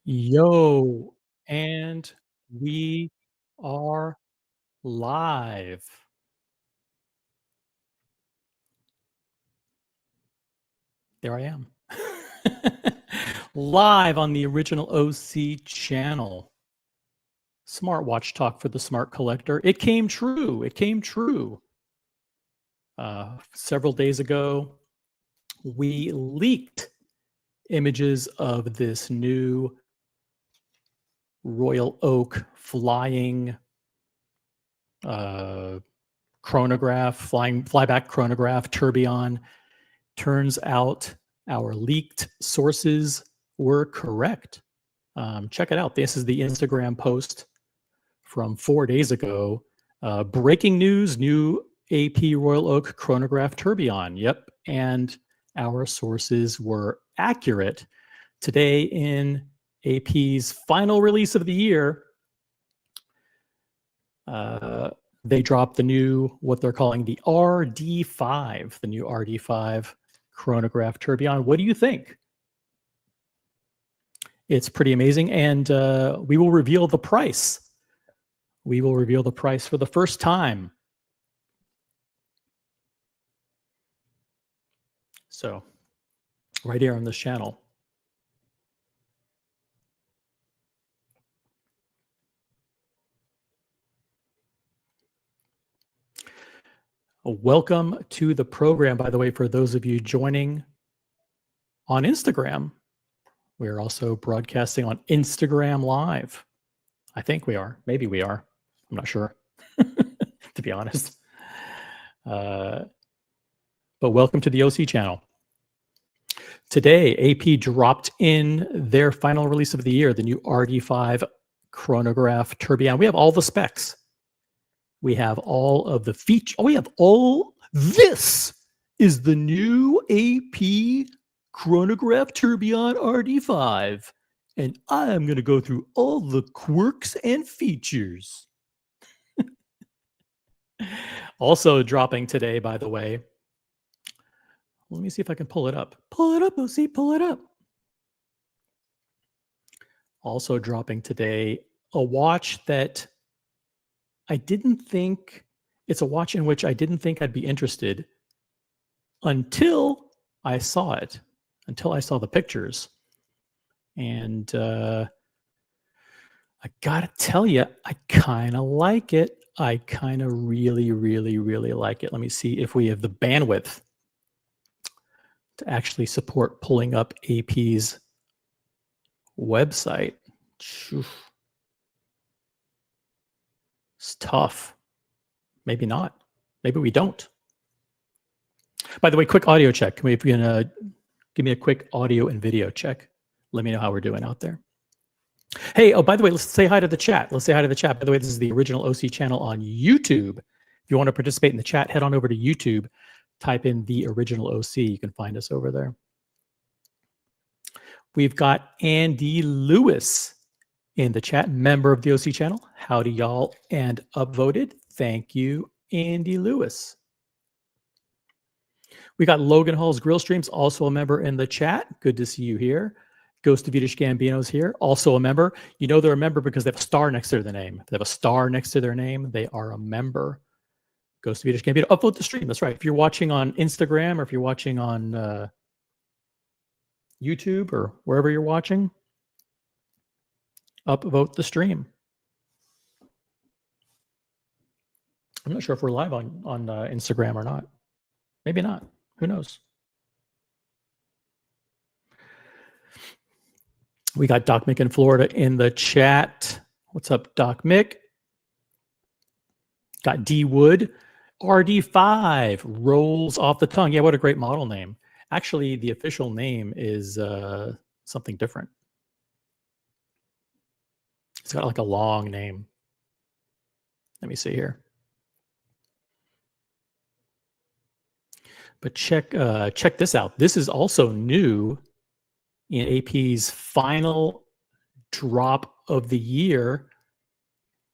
Yo, and we are live. There I am. Live on the original OC channel. Smartwatch talk for the smart collector. It came true. It came true. Several days ago, we leaked images of this new Royal Oak flying chronograph, flyback chronograph, tourbillon. Turns out our leaked sources were correct. Check it out. This is the Instagram post from 4 days ago. Breaking news, new AP Royal Oak chronograph tourbillon. Yep. And our sources were accurate. Today in AP's final release of the year, they dropped the new, what they're calling the RD5, the new RD5 chronograph tourbillon. What do you think? It's pretty amazing. And we will reveal the price. We will reveal the price for the first time. So right here on this channel. Welcome to the program, by the way, for those of you joining on Instagram. We're also broadcasting on Instagram Live. I think we are. Maybe we are. I'm not sure, to be honest. But welcome to the OC channel. Today, AP dropped in their final release of the year, the new RD5 chronograph tourbillon. We have all the specs. We have all of the features. We have all. This is the new AP chronograph tourbillon RD5. And I'm going to go through all the quirks and features. Also dropping today, by the way. Let me see if I can pull it up. Pull it up, OC, pull it up. Also dropping today, a watch that I didn't think, it's a watch in which I didn't think I'd be interested until I saw it, until I saw the pictures. And I gotta tell you, I kind of like it. I kind of really, really, really like it. Let me see if we have the bandwidth to actually support pulling up AP's website. It's tough. Maybe not. Maybe we don't. By the way, quick audio check. If you can give me a quick audio and video check. Let me know how we're doing out there. Hey, oh, by the way, let's say hi to the chat. Let's say hi to the chat. By the way, this is the original OC channel on YouTube. If you want to participate in the chat, head on over to YouTube. Type in the original OC. You can find us over there. We've got Andy Lewis in the chat, member of the OC channel. Howdy, y'all, and upvoted. Thank you, Andy Lewis. We got Logan Hall's Grill Streams, also a member in the chat. Good to see you here. Ghost of Yiddish Gambino's here, also a member. You know they're a member because they have a star next to their name. If they have a star next to their name, they are a member. Ghost of Yiddish Gambino. Upvote the stream. That's right. If you're watching on Instagram or if you're watching on YouTube or wherever you're watching, upvote the stream. I'm not sure if we're live on Instagram or not. Maybe not. Who knows? We got Doc Mick in Florida in the chat. What's up, Doc Mick? Got D Wood. RD5 rolls off the tongue. Yeah, what a great model name. Actually, the official name is something different. It's got like a long name. Let me see here. But check this out. This is also new in AP's final drop of the year.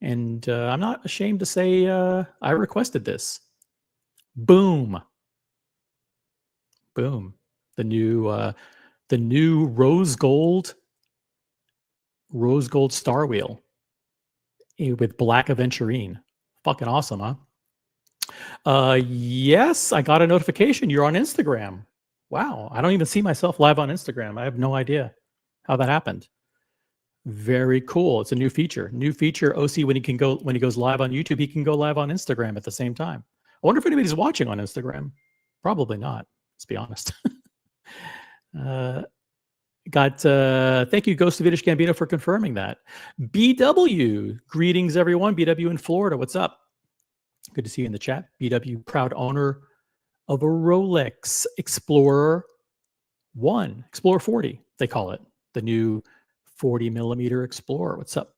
And I'm not ashamed to say I requested this. Boom. Boom. The new rose gold Starwheel with black aventurine. Fucking awesome, huh? Yes, I got a notification. You're on Instagram. Wow, I don't even see myself live on Instagram. I have no idea how that happened. Very cool. It's a new feature. New feature. OC when he goes live on YouTube, he can go live on Instagram at the same time. I wonder if anybody's watching on Instagram. Probably not. Let's be honest. Thank you, Ghost of Vidish Gambino, for confirming that. BW, greetings everyone. BW in Florida. What's up? Good to see you in the chat. BW, proud owner of a Rolex Explorer 1, Explorer 40, they call it. The new 40 millimeter Explorer. What's up?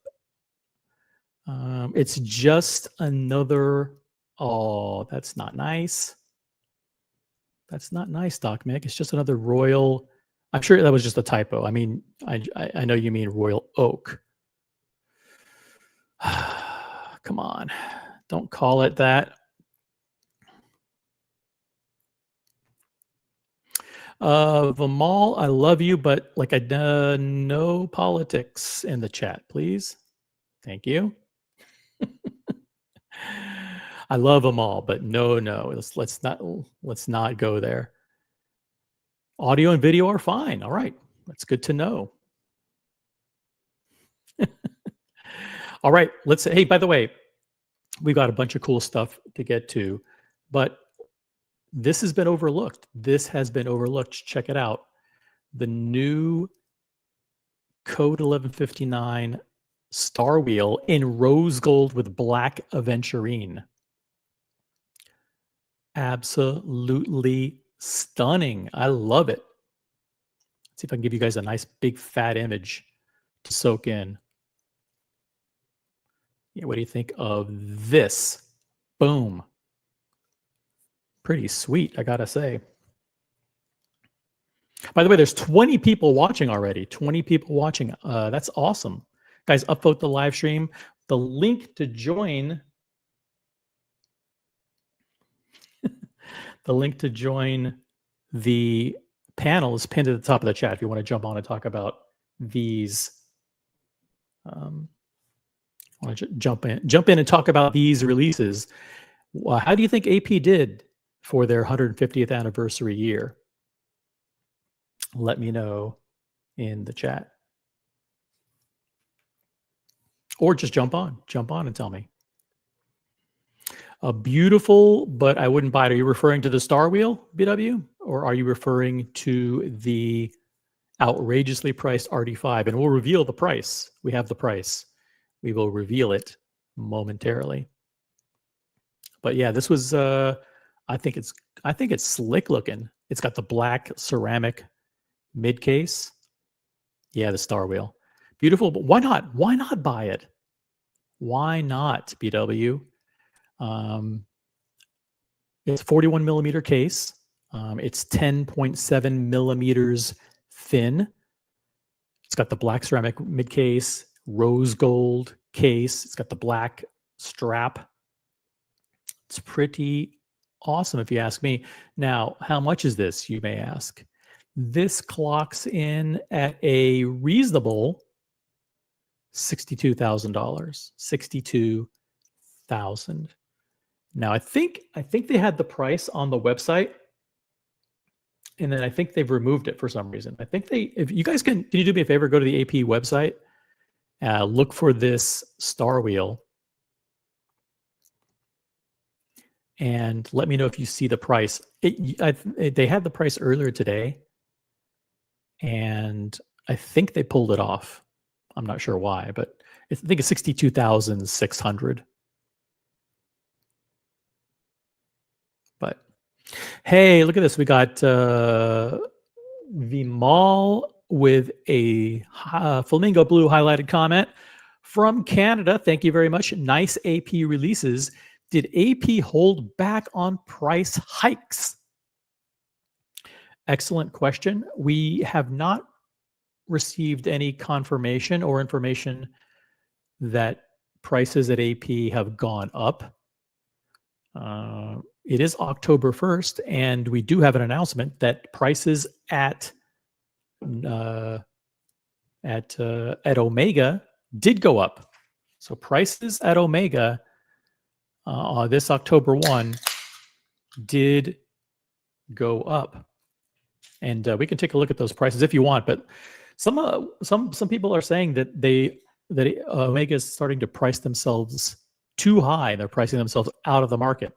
It's just another, oh, that's not nice. That's not nice, Doc Mick. It's just another Royal, I'm sure that was just a typo. I mean, I know you mean Royal Oak. Come on, don't call it that. Vimal, I love you, but like no politics in the chat, please. Thank you. I love them all, but no. Let's not go there. Audio and video are fine. All right, that's good to know. All right, let's. Hey, by the way, we've got a bunch of cool stuff to get to, but this has been overlooked. Check it out. The new Code 1159 Starwheel in rose gold with black aventurine. Absolutely stunning. I love it. Let's see if I can give you guys a nice big fat image to soak in. Yeah, what do you think of this? Boom. Pretty sweet, I gotta say. By the way, there's 20 people watching already. 20 people watching. That's awesome. Guys, upvote the live stream. The link to join the panel is pinned at the top of the chat if you want to jump on and talk about these. Want to jump in and talk about these releases. How do you think AP did for their 150th anniversary year? Let me know in the chat. Or just jump on and tell me. A beautiful, but I wouldn't buy it. Are you referring to the Starwheel, BW? Or are you referring to the outrageously priced RD5? And we'll reveal the price. We have the price. We will reveal it momentarily. But yeah, this was I think it's slick looking. It's got the black ceramic mid case. Yeah, the Starwheel. Beautiful, but why not? Why not buy it? Why not, BW? It's 41 millimeter case. It's 10.7 millimeters thin. It's got the black ceramic mid case, rose gold case. It's got the black strap. It's pretty awesome if you ask me. Now, how much is this, you may ask? This clocks in at a reasonable $62,000. $62,000. Now, I think they had the price on the website, and then I think they've removed it for some reason. I think if you guys can you do me a favor, go to the AP website, look for this Starwheel, and let me know if you see the price. They had the price earlier today, and I think they pulled it off. I'm not sure why, but I think it's 62,600. But hey, look at this. We got Vimal with a flamingo blue highlighted comment from Canada. Thank you very much. Nice AP releases. Did AP hold back on price hikes? Excellent question. We have not received any confirmation or information that prices at AP have gone up. It is October 1st, and we do have an announcement that prices at Omega did go up. So prices at Omega this October 1 did go up. And we can take a look at those prices if you want, but some people are saying that Omega is starting to price themselves too high. They're pricing themselves out of the market.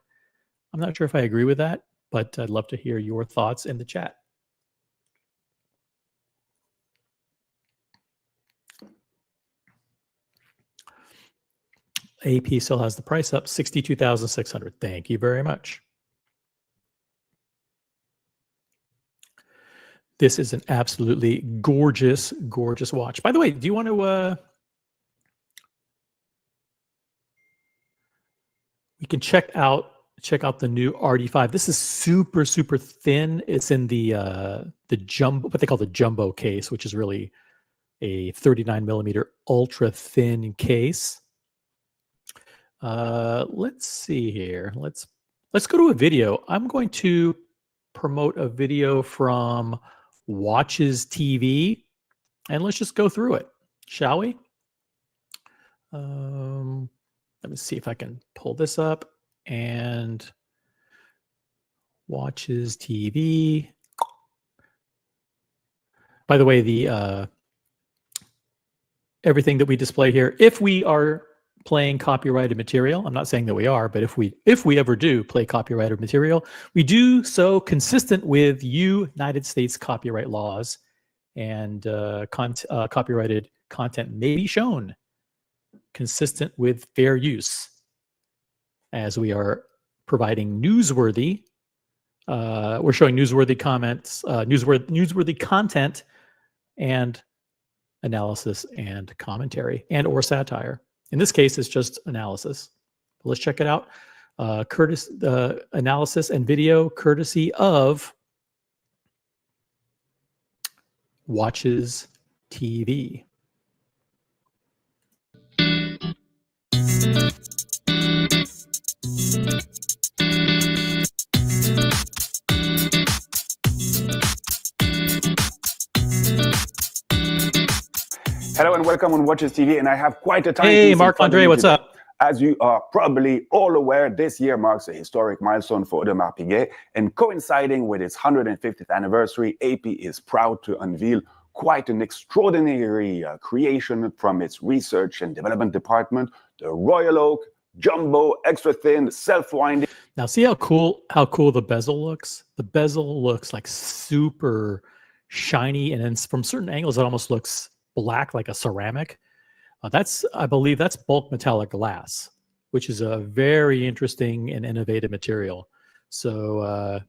I'm not sure if I agree with that, but I'd love to hear your thoughts in the chat. AP still has the price up, 62,600. Thank you very much. This is an absolutely gorgeous, gorgeous watch. By the way, do you want to... we can check out the new RD5. This is super, super thin. It's in the jumbo, what they call the jumbo case, which is really a 39 millimeter ultra thin case. Let's see here. Let's go to a video. I'm going to promote a video from Watches TV, and let's just go through it, shall we? Let me see if I can pull this up. And Watches TV. By the way, the everything that we display here, if we are playing copyrighted material, I'm not saying that we are, but if we ever do play copyrighted material, we do so consistent with United States copyright laws, and copyrighted content may be shown consistent with fair use, as we are providing newsworthy. We're showing newsworthy comments, newsworthy content, and analysis and commentary and/or satire. In this case, it's just analysis. Let's check it out. Analysis and video courtesy of Watches TV. Hello and welcome on Watches TV, and I have quite a time. Hey, Marc-Andre, what's up? As you are probably all aware, this year marks a historic milestone for Audemars Piguet, and coinciding with its 150th anniversary, AP is proud to unveil quite an extraordinary creation from its research and development department, the Royal Oak Jumbo Extra Thin Self-Winding. Now, see how cool the bezel looks? The bezel looks like super shiny, and then from certain angles, it almost looks black, like a ceramic. I believe that's bulk metallic glass, which is a very interesting and innovative material. So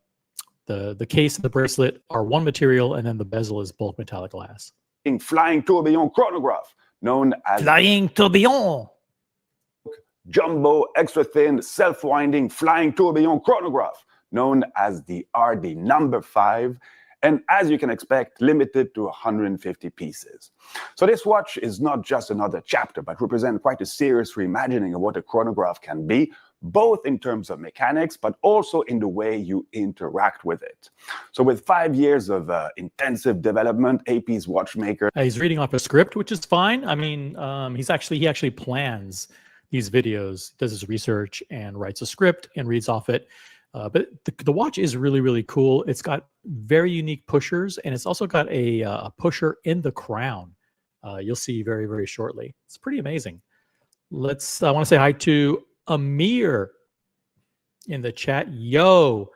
the case and the bracelet are one material, and then the bezel is bulk metallic glass. Flying tourbillon chronograph, known as Flying tourbillon Jumbo Extra Thin Self-Winding Flying Tourbillon chronograph, known as the RD number 5. And as you can expect, limited to 150 pieces. So this watch is not just another chapter, but represents quite a serious reimagining of what a chronograph can be, both in terms of mechanics, but also in the way you interact with it. So with 5 years of intensive development, AP's watchmaker... He's reading off a script, which is fine. I mean, he actually plans these videos, does his research, and writes a script and reads off it. But the watch is really, really cool. It's got very unique pushers, and it's also got a pusher in the crown. You'll see very, very shortly. It's pretty amazing. I want to say hi to Amir in the chat. Yo,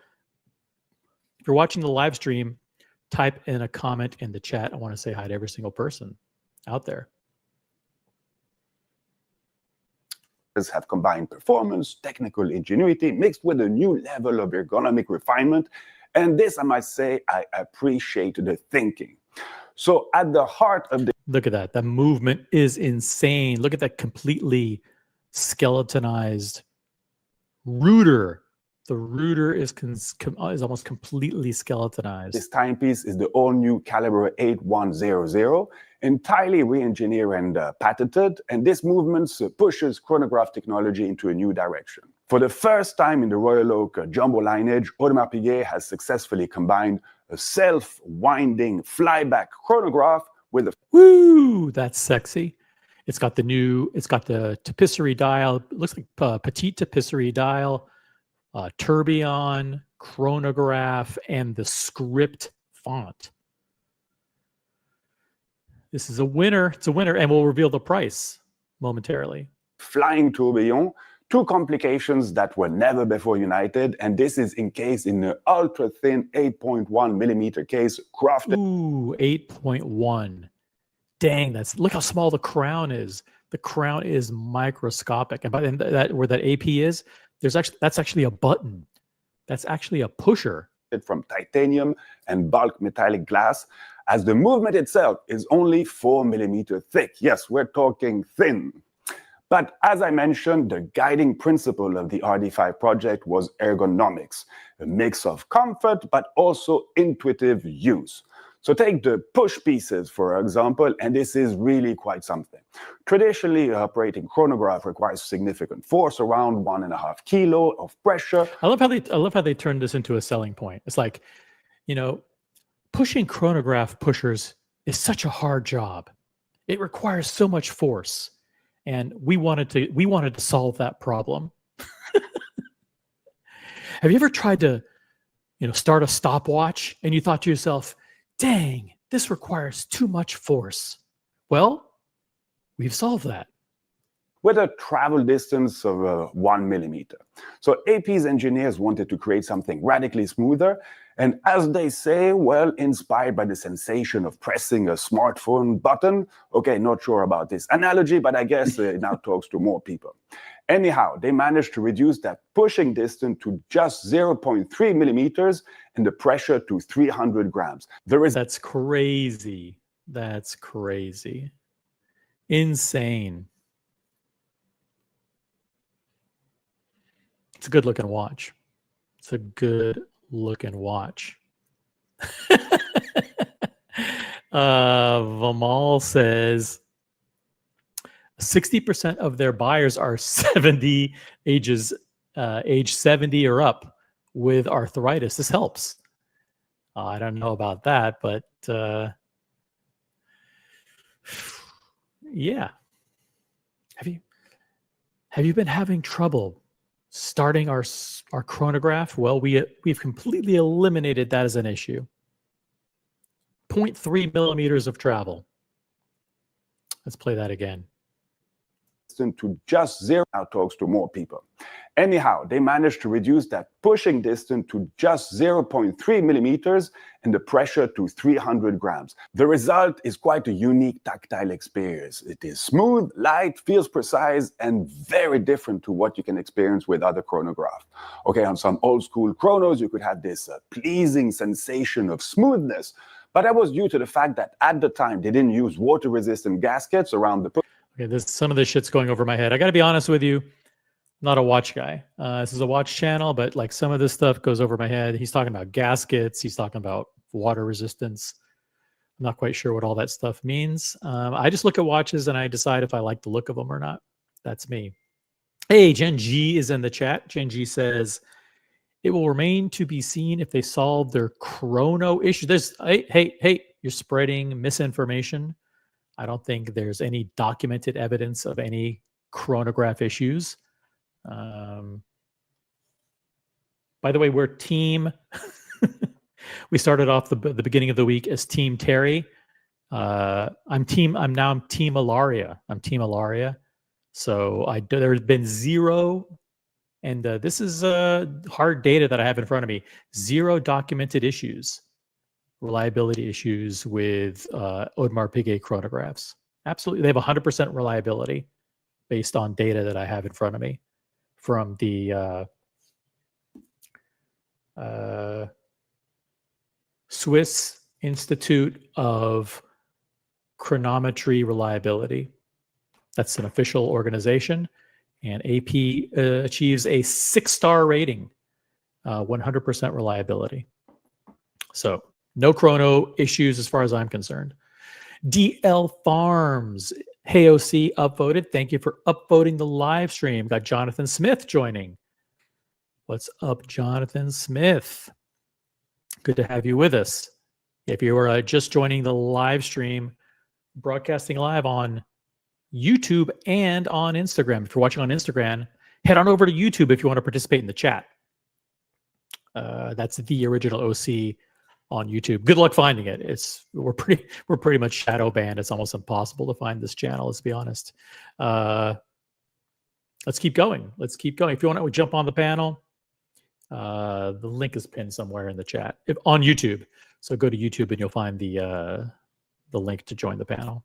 if you're watching the live stream, type in a comment in the chat. I want to say hi to every single person out there. Have combined performance, technical ingenuity, mixed with a new level of ergonomic refinement. And this, I must say, I appreciate the thinking. So at the heart of the... Look at that. The movement is insane. Look at that completely skeletonized rooter. The rooter is almost completely skeletonized. This timepiece is the all-new Caliber 8100, entirely re-engineered and patented, and this movement pushes chronograph technology into a new direction. For the first time in the Royal Oak Jumbo lineage, Audemars Piguet has successfully combined a self-winding flyback chronograph with a... Woo! That's sexy. It's got the tapisserie dial. It looks like petite tapisserie dial. Tourbillon, chronograph, and the script font. This is a winner. It's a winner, and we'll reveal the price momentarily. Flying tourbillon, two complications that were never before united, and this is encased in an ultra-thin 8.1 millimeter case crafted... Ooh, 8.1. Dang, look how small the crown is. The crown is microscopic, and by that where that AP is, that's actually a button. That's actually a pusher. From titanium and bulk metallic glass, as the movement itself is only 4 millimeters thick. Yes, we're talking thin. But as I mentioned, the guiding principle of the RD5 project was ergonomics, a mix of comfort but also intuitive use. So take the push pieces, for example, and this is really quite something. Traditionally, operating chronograph requires significant force, around 1.5 kilo of pressure. I love how they turned this into a selling point. It's like, pushing chronograph pushers is such a hard job. It requires so much force, and we wanted to solve that problem. Have you ever tried to, start a stopwatch and you thought to yourself, dang, this requires too much force? Well, we've solved that. With a travel distance of 1 millimeter. So AP's engineers wanted to create something radically smoother, and as they say, well, inspired by the sensation of pressing a smartphone button. Okay, not sure about this analogy, but I guess it now talks to more people. Anyhow, they managed to reduce that pushing distance to just 0.3 millimeters and the pressure to 300 grams. That's crazy. That's crazy. Insane. It's a good looking watch. It's a good looking watch. Vamal says 60% of their buyers are age 70 or up with arthritis. This helps. I don't know about that, but yeah. Have you been having trouble starting our chronograph? Well, we've completely eliminated that as an issue. 0.3 millimeters of travel. Let's play that again. To just zero. Now talks to more people. Anyhow, they managed to reduce that pushing distance to just 0.3 millimeters and the pressure to 300 grams. The result is quite a unique tactile experience. It is smooth, light, feels precise, and very different to what you can experience with other chronographs. Okay, on some old school chronos, you could have this pleasing sensation of smoothness, but that was due to the fact that at the time they didn't use water-resistant gaskets around the... Okay, some of this shit's going over my head. I got to be honest with you. I'm not a watch guy. This is a watch channel, but like some of this stuff goes over my head. He's talking about gaskets. He's talking about water resistance. I'm not quite sure what all that stuff means. I just look at watches and I decide if I like the look of them or not. That's me. Hey, Gen G is in the chat. Gen G says, it will remain to be seen if they solve their chrono issue. Hey, you're spreading misinformation. I don't think there's any documented evidence of any chronograph issues. By the way, we're team. We started off the beginning of the week as Team Terry. I'm Team Ilaria. I'm Team Ilaria. So there's been zero, and this is hard data that I have in front of me. Zero documented issues reliability issues with Audemars Piguet chronographs. Absolutely. They have 100% reliability based on data that I have in front of me from the Swiss Institute of Chronometry Reliability. That's an official organization, and AP achieves a 6-star rating, 100% reliability. So no chrono issues as far as I'm concerned. DL Farms, hey OC, upvoted. Thank you for upvoting the live stream. Got Jonathan Smith joining. What's up, Jonathan Smith? Good to have you with us. If you are just joining the live stream, broadcasting live on YouTube and on Instagram. If you're watching on Instagram, head on over to YouTube if you want to participate in the chat. That's the original OC on YouTube. Good luck finding it. We're pretty much shadow banned. It's almost impossible to find this channel, let's be honest. Let's keep going. If you want to jump on the panel, the link is pinned somewhere in the chat on YouTube. So go to YouTube and you'll find the link to join the panel.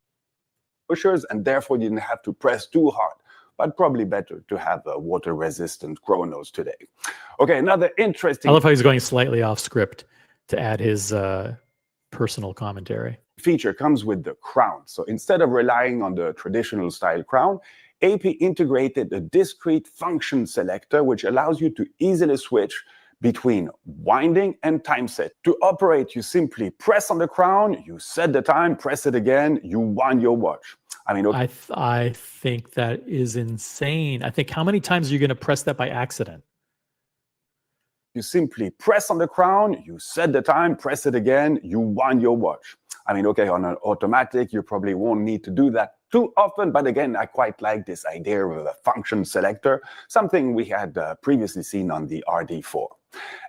Pushers, and therefore you didn't have to press too hard, but probably better to have water-resistant chronos today. Okay, another interesting... I love how he's going slightly off script to add his personal commentary. Feature comes with the crown. So instead of relying on the traditional style crown, AP integrated a discrete function selector, which allows you to easily switch between winding and time set. To operate, you simply press on the crown, you set the time, press it again, you wind your watch. I mean, okay. I think that is insane. I think how many times are you going to press that by accident? You simply press on the crown, you set the time, press it again, you wind your watch. I mean, okay, on an automatic, you probably won't need to do that too often, but again, I quite like this idea of a function selector, something we had previously seen on the RD4.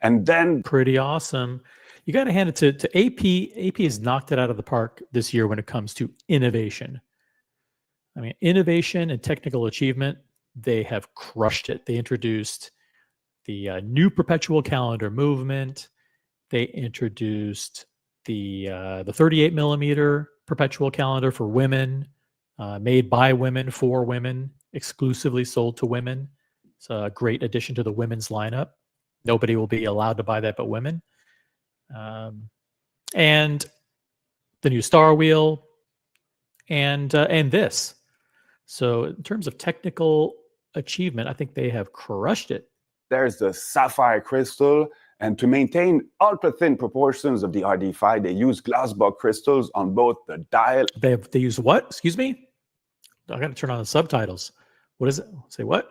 And then... Pretty awesome. You got to hand it to AP. AP has knocked it out of the park this year when it comes to innovation. I mean, innovation and technical achievement, they have crushed it. They introduced the new perpetual calendar movement. They introduced the 38 millimeter perpetual calendar for women, made by women for women, exclusively sold to women. It's a great addition to the women's lineup. Nobody will be allowed to buy that but women. And the new Starwheel and this. So in terms of technical achievement, I think they have crushed it. There's the sapphire crystal, and to maintain ultra-thin proportions of the RD5, they use glass block crystals on both the dial. They use what? Excuse me? I got to turn on the subtitles. What is it? Say what?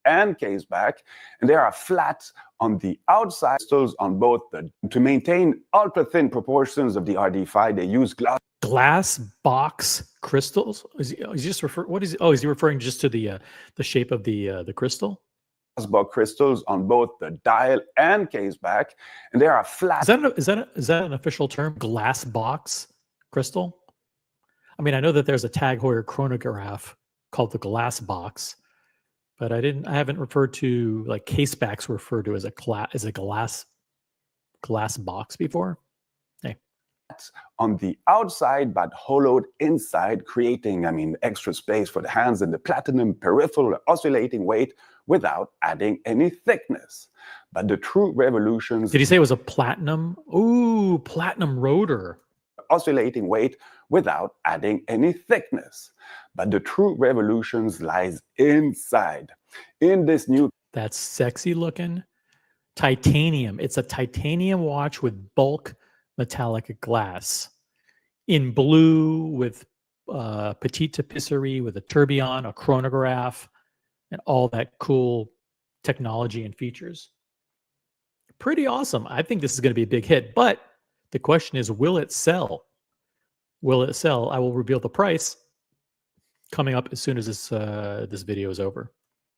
And case back, and there are flats on the outside crystals on both the... To maintain ultra-thin proportions of the RD5, they use glass box crystals. Is he just what is? Oh, is he referring just to the shape of the crystal? Glass crystals on both the dial and case back, and there are flats. Is that an official term? Glass box crystal? I mean, I know that there's a Tag Heuer chronograph called the glass box, but I haven't referred to like case backs referred to as a glass box before. Hey. On the outside, but hollowed inside, creating, I mean, extra space for the hands and the platinum peripheral oscillating weight without adding any thickness. But the true revolutions... Did he say it was a platinum? Ooh, platinum rotor. Oscillating weight without adding any thickness. But the true revolutions lies inside. In this new... That's sexy looking. Titanium. It's a titanium watch with bulk metallic glass. In blue with petite tapisserie with a tourbillon, a chronograph, and all that cool technology and features. Pretty awesome. I think this is going to be a big hit, but the question is, will it sell? Will it sell? I will reveal the price coming up as soon as this video is over.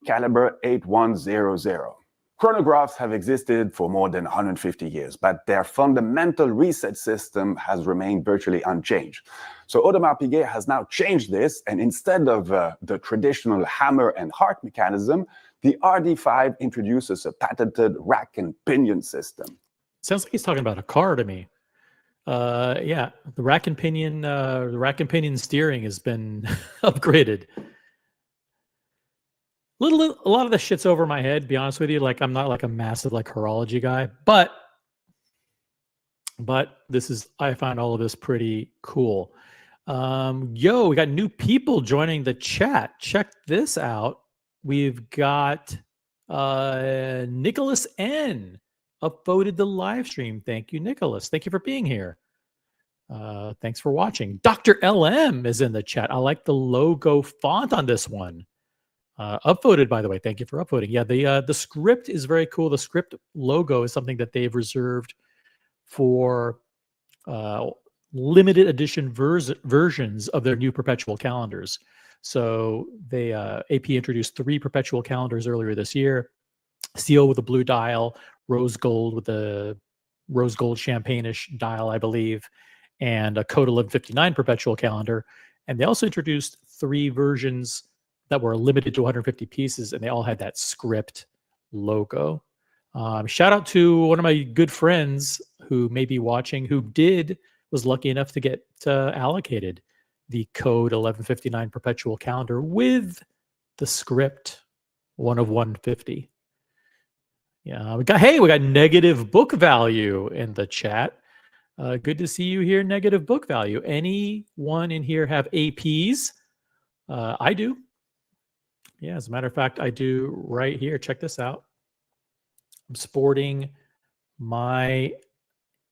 Caliber 8100. Chronographs have existed for more than 150 years, but their fundamental reset system has remained virtually unchanged. So Audemars Piguet has now changed this, and instead of the traditional hammer and heart mechanism, the RD5 introduces a patented rack and pinion system. Sounds like he's talking about a car to me. Yeah, the rack and pinion steering has been upgraded. A lot of the shit's over my head, to be honest with you. Like, I'm not like a massive like horology guy, but I find all of this pretty cool. Yo, we got new people joining the chat. Check this out. We've got Nicholas N upvoted the live stream. Thank you, Nicholas. Thank you for being here. Thanks for watching. Dr. LM is in the chat. I like the logo font on this one. Upvoted, by the way. Thank you for upvoting. Yeah, the script is very cool. The script logo is something that they've reserved for limited edition versions of their new perpetual calendars. So they AP introduced 3 perpetual calendars earlier this year. Seal with a blue dial, rose gold with a rose gold champagne-ish dial, I believe, and a Code 1159 perpetual calendar. And they also introduced 3 versions that were limited to 150 pieces, and they all had that script logo. Shout out to one of my good friends who may be watching, who was lucky enough to get allocated the Code 1159 perpetual calendar with the script 1 of 150. Yeah, we got negative book value in the chat. Good to see you here, negative book value. Anyone in here have APs? I do. Yeah, as a matter of fact, I do right here. Check this out. I'm sporting my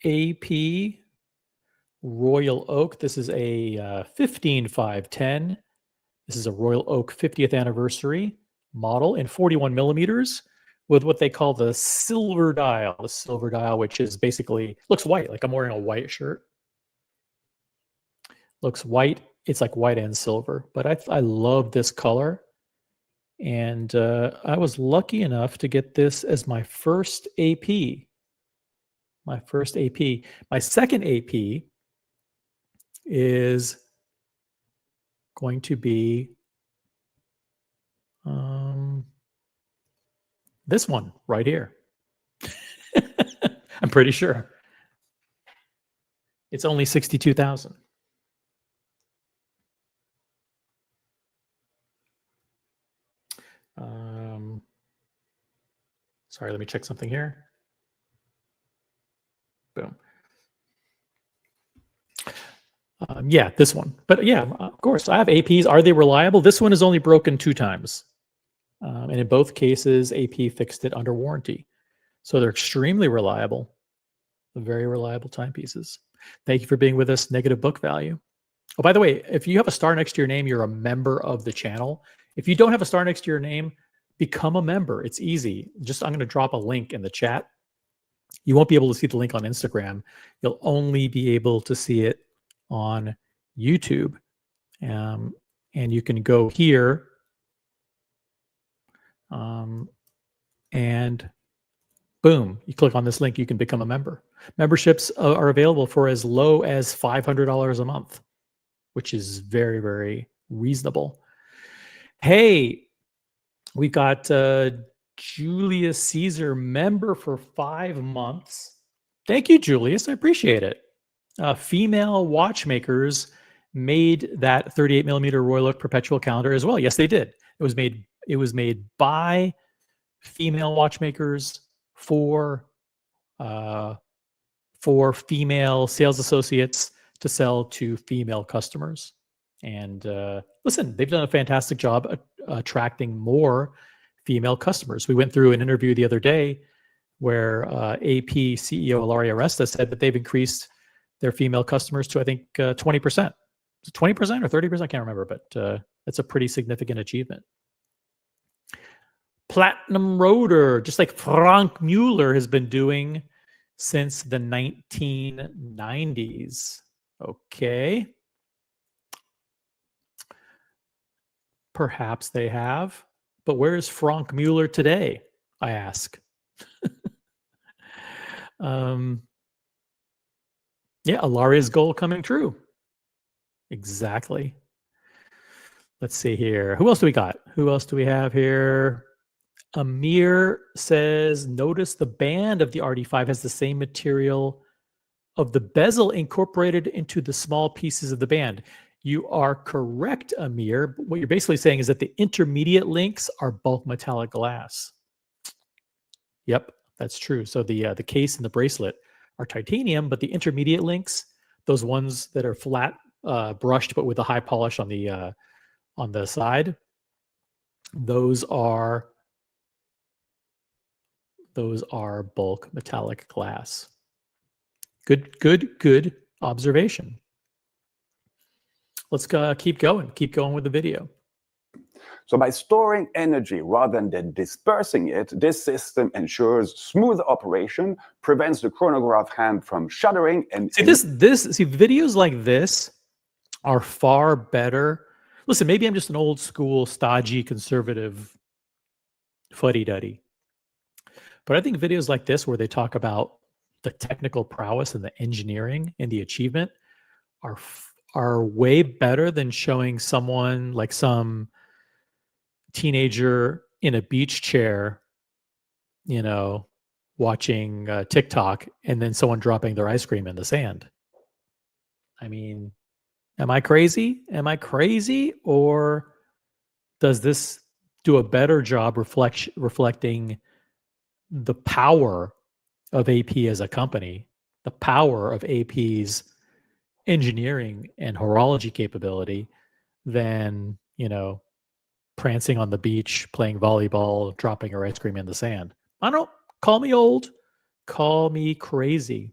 AP Royal Oak. This is a 15510. This is a Royal Oak 50th anniversary model in 41 millimeters with what they call the silver dial. The silver dial, which is basically, looks white, like I'm wearing a white shirt. Looks white. It's like white and silver, but I love this color. And I was lucky enough to get this as my first AP. My first AP. My second AP is going to be this one right here. I'm pretty sure. It's only 62,000. Sorry, let me check something here. Boom. Yeah, this one. But yeah, of course, I have APs. Are they reliable? This one is only broken 2 times. And in both cases, AP fixed it under warranty. So they're extremely reliable. Very reliable timepieces. Thank you for being with us, negative book value. Oh, by the way, if you have a star next to your name, you're a member of the channel. If you don't have a star next to your name, become a member. It's easy. I'm going to drop a link in the chat. You won't be able to see the link on Instagram. You'll only be able to see it on YouTube. And you can go here and boom, you click on this link, you can become a member. Memberships are available for as low as $500 a month, which is very, very reasonable. Hey, we've got Julius Caesar, member for 5 months. Thank you, Julius. I appreciate it. Female watchmakers made that 38 millimeter Royal Oak perpetual calendar as well. Yes, they did. It was made by female watchmakers for female sales associates to sell to female customers. And listen, they've done a fantastic job attracting more female customers. We went through an interview the other day where AP CEO Ilaria Resta said that they've increased their female customers to, I think, 20%. 20% or 30%? I can't remember, but that's a pretty significant achievement. Platinum Rotor, just like Frank Mueller has been doing since the 1990s. Okay. Perhaps they have, but where is Frank Mueller today, I ask. Yeah, Ilaria's goal coming true. Exactly. Let's see here. Who else do we got? Who else do we have here? Amir says, notice the band of the RD5 has the same material of the bezel incorporated into the small pieces of the band. You are correct, Amir. What you're basically saying is that the intermediate links are bulk metallic glass. Yep, that's true. So the case and the bracelet are titanium, but the intermediate links, those ones that are flat brushed but with a high polish on the side, those are bulk metallic glass. Good observation. Let's keep going with the video. So by storing energy rather than dispersing it, this system ensures smooth operation, prevents the chronograph hand from shuddering, and see videos like this are far better. Listen, maybe I'm just an old school, stodgy, conservative fuddy-duddy, but I think videos like this where they talk about the technical prowess and the engineering and the achievement are way better than showing someone like some teenager in a beach chair, watching TikTok and then someone dropping their ice cream in the sand. I mean, am I crazy? Or does this do a better job reflecting the power of AP as a company, the power of AP's engineering and horology capability than, prancing on the beach, playing volleyball, dropping her ice cream in the sand? I don't call me old, call me crazy.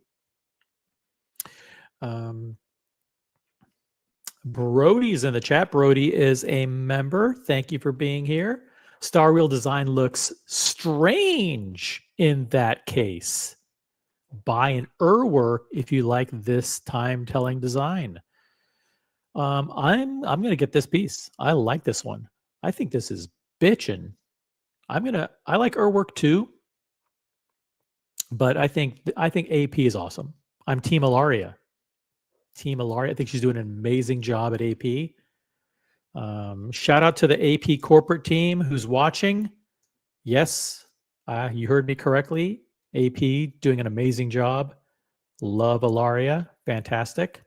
Brody's in the chat. Brody is a member. Thank you for being here. Starwheel design looks strange in that case. Buy an Urwork if you like this time-telling design. I'm gonna get this piece. I like this one. I think this is bitchin'. I like Urwork too, but I think AP is awesome. I'm Team Ilaria. I think she's doing an amazing job at AP. Shout out to the AP corporate team who's watching. Yes, you heard me correctly. AP doing an amazing job. Love Ilaria. Fantastic.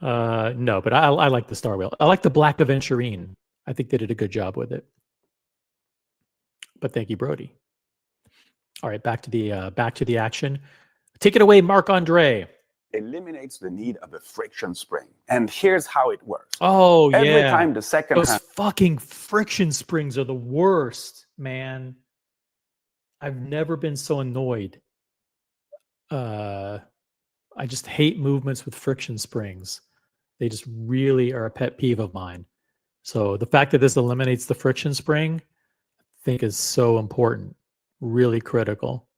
No, but I like the Starwheel. I like the Black Aventurine. I think they did a good job with it. But thank you, Brody. All right, back to the action. Take it away, Marc-Andre. Eliminates the need of a friction spring. And here's how it works. Oh, yeah. Every time the second Those fucking friction springs are the worst, man. I've never been so annoyed. I just hate movements with friction springs. They just really are a pet peeve of mine. So the fact that this eliminates the friction spring, I think is so important, really critical.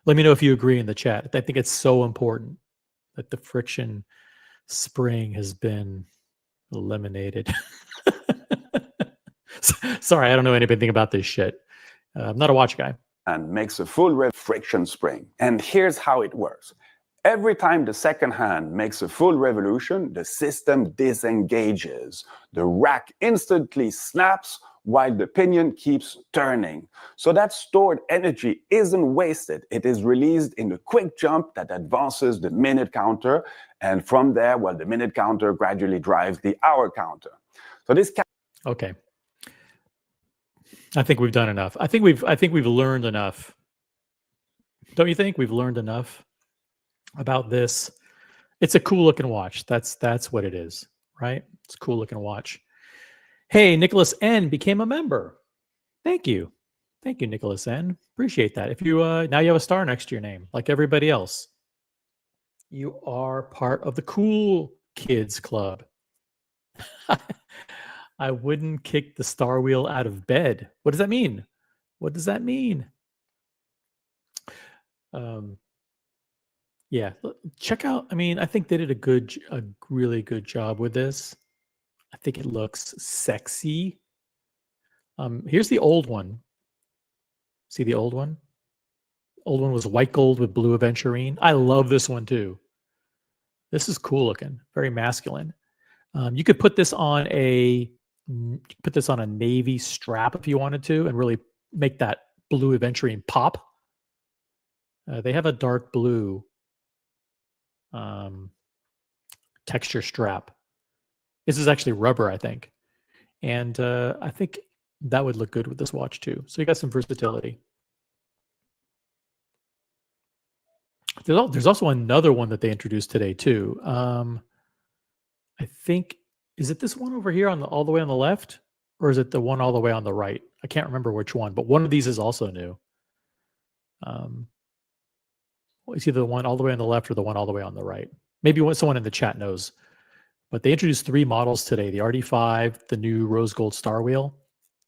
Let me know if you agree in the chat. I think it's so important that the friction spring has been eliminated. Sorry, I don't know anything about this shit. I'm not a watch guy. And makes a full friction spring. And here's how it works. Every time the second hand makes a full revolution, the system disengages. The rack instantly snaps while the pinion keeps turning. So that stored energy isn't wasted. It is released in a quick jump that advances the minute counter. And from there, well, the minute counter gradually drives the hour counter. So this okay. I think we've done enough. I think we've learned enough. Don't you think we've learned enough about this? It's a cool looking watch. That's what it is, right? It's a cool looking watch. Hey, Nicholas N became a member. Thank you, Nicholas N. Appreciate that. If you now you have a star next to your name, like everybody else. You are part of the cool kids club. I wouldn't kick the Starwheel out of bed. What does that mean? What does that mean? Yeah, check out. I mean, I think they did a really good job with this. I think it looks sexy. Here's the old one. See the old one? Old one was white gold with blue aventurine. I love this one too. This is cool looking, very masculine. You could put this on a navy strap if you wanted to, and really make that blue aventurine pop. They have a dark blue texture strap. This is actually rubber, I think. And I think that would look good with this watch too. So you got some versatility. There's also another one that they introduced today too. I think, is it this one over here all the way on the left, or is it the one all the way on the right? I can't remember which one, but one of these is also new. It's either the one all the way on the left or the one all the way on the right. Maybe someone in the chat knows. But they introduced 3 models today: the RD5, the new rose gold Starwheel,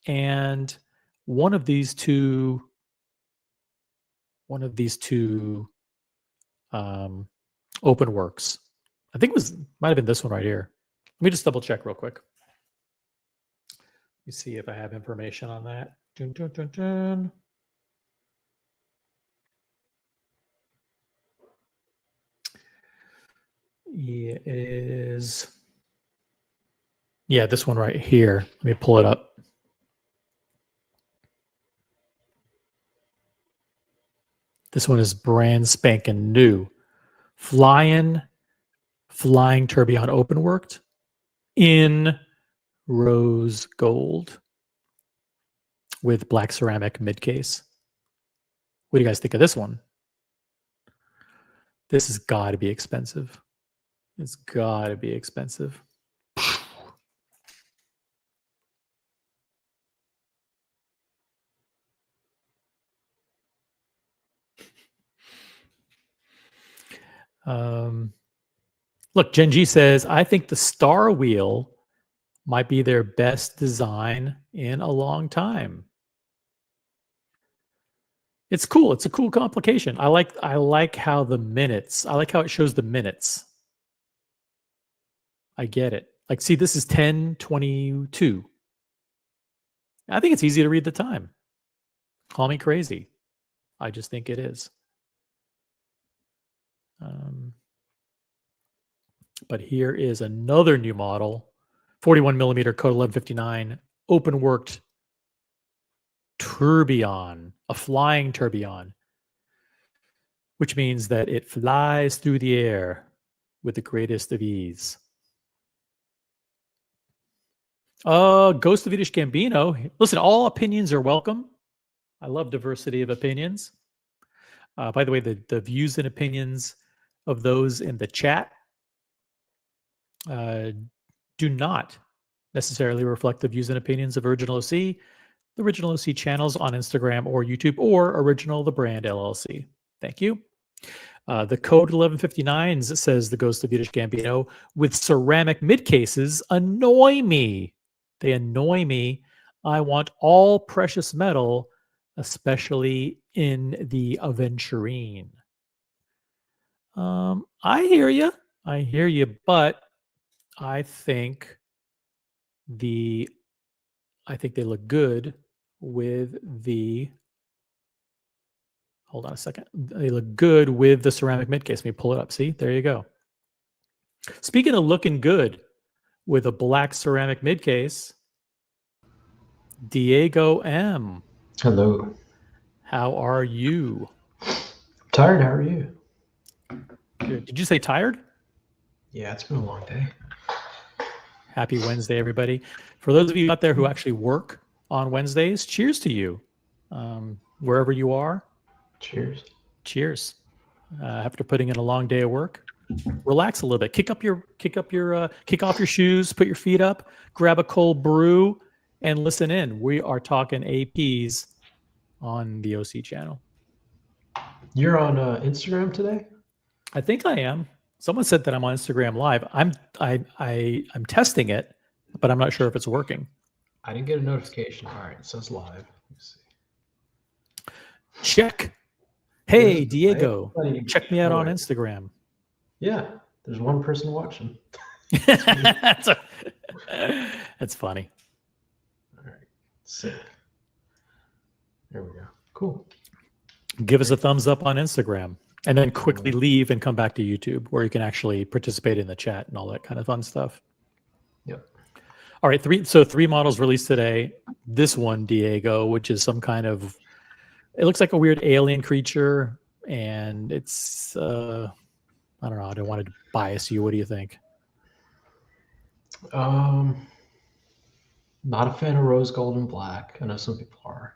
and one of these two open works. I think might have been this one right here. Let me just double check real quick. Let me see if I have information on that. Dun, dun, dun, dun. Yeah, it is. Yeah, this one right here. Let me pull it up. This one is brand spanking new. Flying tourbillon open worked in rose gold with black ceramic mid case. What do you guys think of this one? This has got to be expensive. It's got to be expensive. Look, Gen G says, I think the Starwheel might be their best design in a long time. It's cool. It's a cool complication. I like how the minutes, I like how it shows the minutes. I get it. Like, see, this is 10:22. I think it's easy to read the time. Call me crazy. I just think it is. But here is another new model, 41 millimeter Code 1159 open worked tourbillon, a flying tourbillon, which means that it flies through the air with the greatest of ease. Ghost of Yiddish Gambino. Listen, all opinions are welcome. I love diversity of opinions. By the way, the views and opinions of those in the chat do not necessarily reflect the views and opinions of Original OC, the Original OC channels on Instagram or YouTube, or Original the Brand LLC. Thank you. The Code 1159s says the Ghost of Yiddish Gambino with ceramic mid cases annoy me. They annoy me. I want all precious metal, especially in the aventurine. I hear you. But I think they look good with the. Hold on a second. They look good with the ceramic mid case. Let me pull it up. See, there you go. Speaking of looking good with a black ceramic mid case, Diego M. Hello. How are you? Tired. How are you? Good. Did you say tired? Yeah, it's been a long day. Happy Wednesday, everybody. For those of you out there who actually work on Wednesdays, cheers to you. Wherever you are. Cheers. Cheers. After putting in a long day of work, relax a little bit. Kick off your shoes, put your feet up, grab a cold brew, and listen in. We are talking APs on the OC channel. You're on Instagram today? I think I am. Someone said that I'm on Instagram Live. I'm testing it, but I'm not sure if it's working. I didn't get a notification. All right, it says live. Let's see. Check. Hey, Diego, check me out on Instagram. Yeah, there's one person watching. That's funny. All right, sick. There we go. Cool. Give us a thumbs up on Instagram, and then quickly leave and come back to YouTube, where you can actually participate in the chat and all that kind of fun stuff. Yep. All right, three models released today. This one, Diego, which is some kind of, it looks like a weird alien creature, and it's I don't know. I don't want to bias you. What do you think? Not a fan of rose gold and black. I know some people are.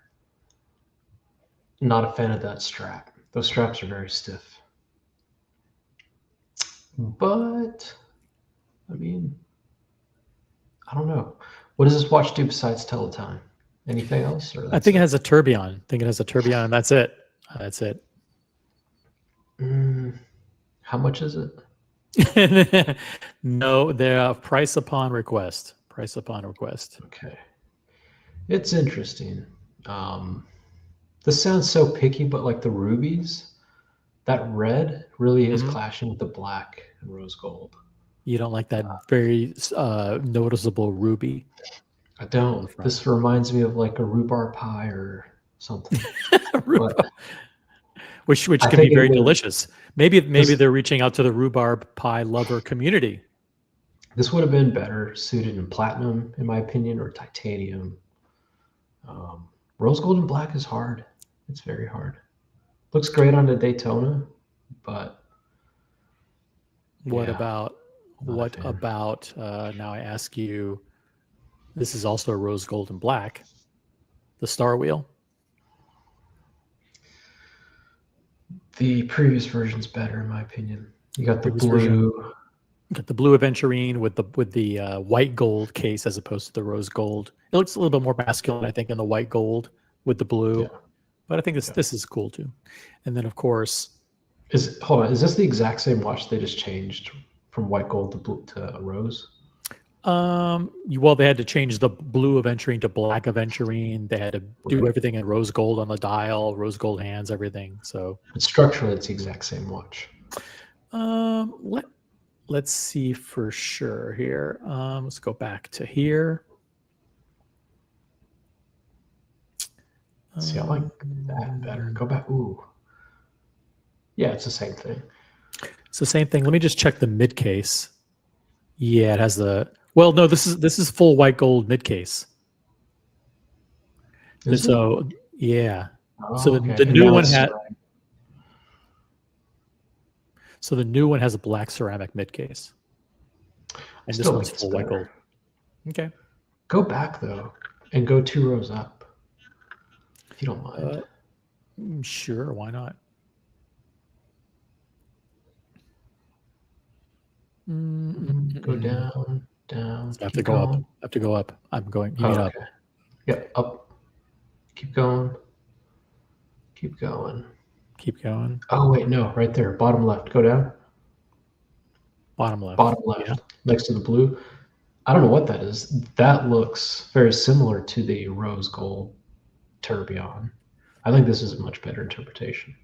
Not a fan of that strap. Those straps are very stiff. But I mean, I don't know. What does this watch do besides tell the time? Anything else? Or I think it has a tourbillon. I think it has a tourbillon, and that's it. That's it. How much is it? No, they're price upon request. Price upon request. Okay. It's interesting. This sounds so picky, but like the rubies, that red really is clashing with the black and rose gold. You don't like that very noticeable ruby? I don't. This reminds me of like a rhubarb pie or something. Which can be very delicious. Maybe they're reaching out to the rhubarb pie lover community. This would have been better suited in platinum, in my opinion, or titanium. Rose gold and black is hard. It's very hard. Looks great on the Daytona, but what about now I ask you, this is also rose gold and black, the Starwheel. The previous version's better, in my opinion. You got the blue. Got the blue aventurine with the white gold case as opposed to the rose gold. It looks a little bit more masculine, I think, in the white gold with the blue. Yeah. But I think this is cool too. And then of course, is this the exact same watch they just changed from white gold to blue to rose? Well, they had to change the blue aventurine to black aventurine. They had to do everything in rose gold on the dial, rose gold hands, everything. So but structurally, it's the exact same watch. Let's see for sure here. Let's go back to here. See, I like that better. Go back. Ooh. Yeah, it's the same thing. It's the same thing. Let me just check the mid case. Yeah, it has the. Well, no, this is full white gold mid case. So yeah. Oh, so the new one had. So the new one has a black ceramic mid case, and this one's full white gold. Okay. Go back though, and go 2 rows up, if you don't mind. Sure, why not? Go down. So I have to go up. I have to go up. I'm going. You mean up? Yep, up. Keep going. Keep going. Keep going. Oh wait, no, right there, bottom left. Go down. Bottom left. Bottom left, next to the blue. I don't know what that is. That looks very similar to the rose gold tourbillon. I think this is a much better interpretation.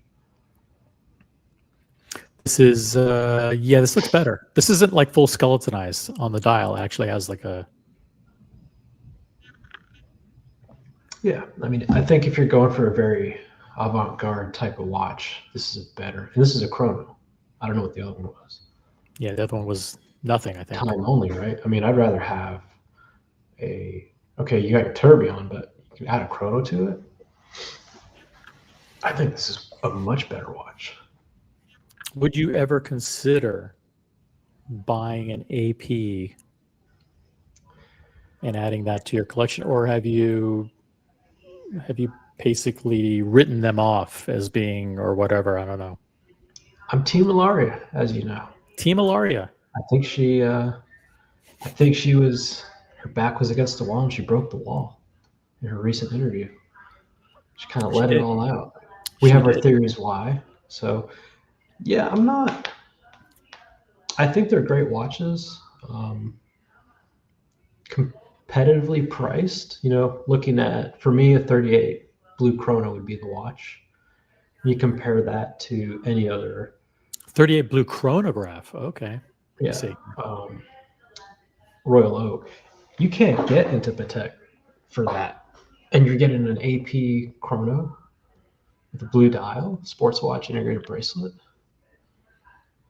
This is this looks better. This isn't like full skeletonized on the dial. It actually has like a. Yeah, I mean, I think if you're going for a very avant-garde type of watch, this is better. And this is a chrono. I don't know what the other one was. Yeah, the other one was nothing, I think. Time only, right? I mean, I'd rather have you got your tourbillon, but you can add a chrono to it. I think this is a much better watch. Would you ever consider buying an AP and adding that to your collection, or have you basically written them off as being or whatever? I don't know. I'm Team Ilaria, as you know. Team Ilaria. I think she was, her back was against the wall and she broke the wall in her recent interview. She kind of let it all out. We have our theories why. So yeah, I think they're great watches. Competitively priced, looking at, for me, a 38 blue chrono would be the watch. You compare that to any other 38 blue chronograph. Okay. Yeah. See. Royal Oak. You can't get into Patek for that. And you're getting an AP chrono with a blue dial, sports watch, integrated bracelet.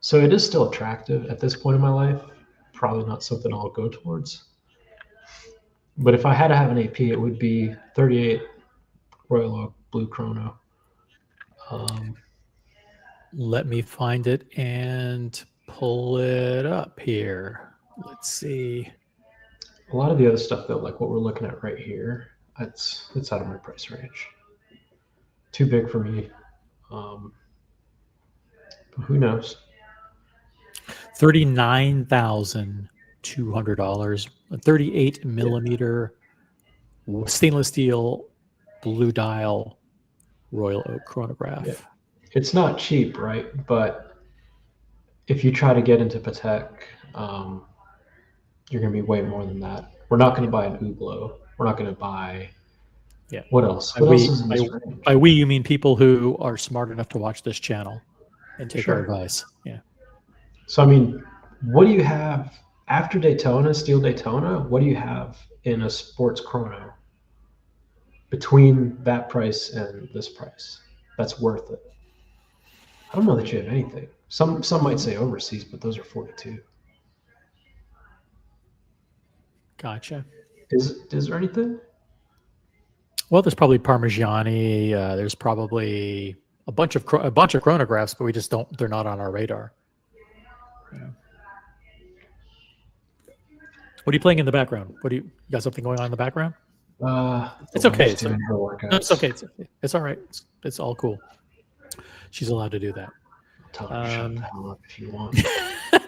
So it is still attractive at this point in my life. Probably not something I'll go towards. But if I had to have an AP, it would be 38 Royal Oak Blue Chrono. Let me find it and pull it up here. Let's see. A lot of the other stuff, though, like what we're looking at right here, it's out of my price range. Too big for me. But who knows? $39,200. A 38 millimeter stainless steel blue dial Royal Oak chronograph. Yeah. It's not cheap, right? But if you try to get into Patek, you're going to be way more than that. We're not going to buy an Hublot. We're not going to buy. Yeah. What else? What else is in this range? By we, you mean people who are smart enough to watch this channel and take our Sure. advice. Yeah. So, I mean, what do you have after Daytona, Steel Daytona? What do you have in a sports chrono between that price and this price that's worth it? I don't know that you have anything. Some might say overseas, but those are 42. Gotcha. Is there anything? Well, there's probably Parmigiani. There's probably a bunch of chronographs, but we just don't. They're not on our radar. Yeah. What are you playing in the background? You got something going on in the background? It's okay. It's okay. It's all right. It's all cool. She's allowed to do that. Tell her to shut the hell up if you want.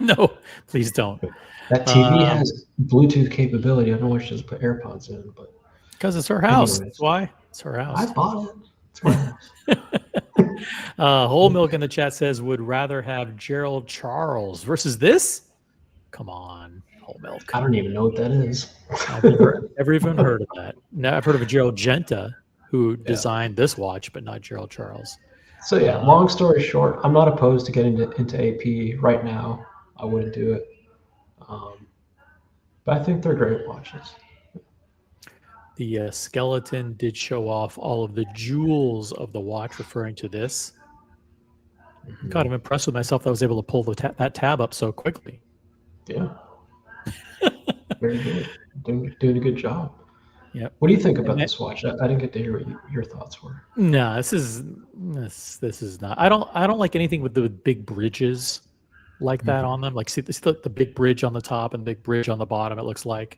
No, please don't. That TV has Bluetooth capability. I don't know why she doesn't put AirPods in, but because it's her house. Anyways. That's why. It's her house. I bought it. It's my house. Whole Milk in the chat says would rather have Gerald Charles versus this. Come on, Whole Milk. I don't even know what that is. I've never even heard of that. Now I've heard of a Gerald Genta who designed this watch, but not Gerald Charles. So yeah, long story short, I'm not opposed to getting into AP right now. I wouldn't do it, but I think they're great watches. The skeleton did show off all of the jewels of the watch, referring to this. Mm-hmm. God, I'm impressed with myself that I was able to pull that tab up so quickly. Yeah, very good. Doing a good job. Yep. What do you think about this watch? I didn't get to hear what your thoughts were. No, this is not. I don't like anything with the big bridges like that on them. Like see the big bridge on the top and the big bridge on the bottom. It looks like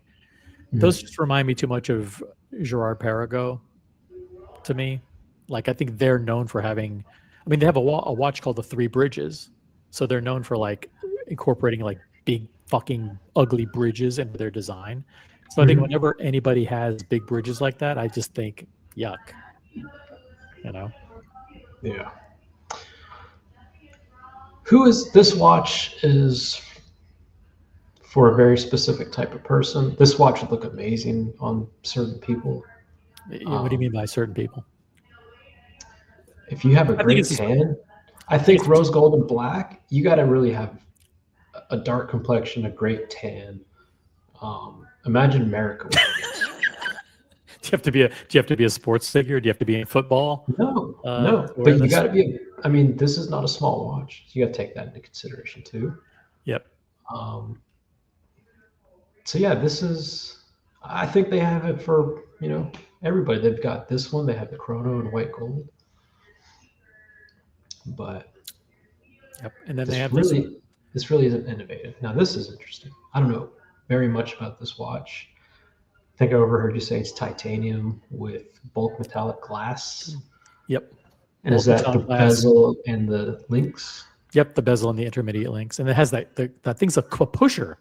those just remind me too much of Gerard Perregaux to me. Like I think they're known for having. I mean, they have a watch called the Three Bridges, so they're known for like incorporating like big fucking ugly bridges into their design. So I think whenever anybody has big bridges like that, I just think, yuck. You know? Yeah. This watch is for a very specific type of person. This watch would look amazing on certain people. What do you mean by certain people? If you have a great tan, I think rose gold and black, you got to really have a dark complexion, a great tan. Imagine America with this. Do you have to be a sports figure? Do you have to be in football? No. But you got to be. I mean, this is not a small watch. So you got to take that into consideration too. Yep. So yeah, this is. I think they have it for everybody. They've got this one. They have the chrono in white gold. But. Yep. And then they have this really isn't innovative. Now this is interesting. I don't know very much about this watch. I think I overheard you say it's titanium with bulk metallic glass. Yep. And is that the bezel and the links? Yep, the bezel and the intermediate links. And it has that thing's a pusher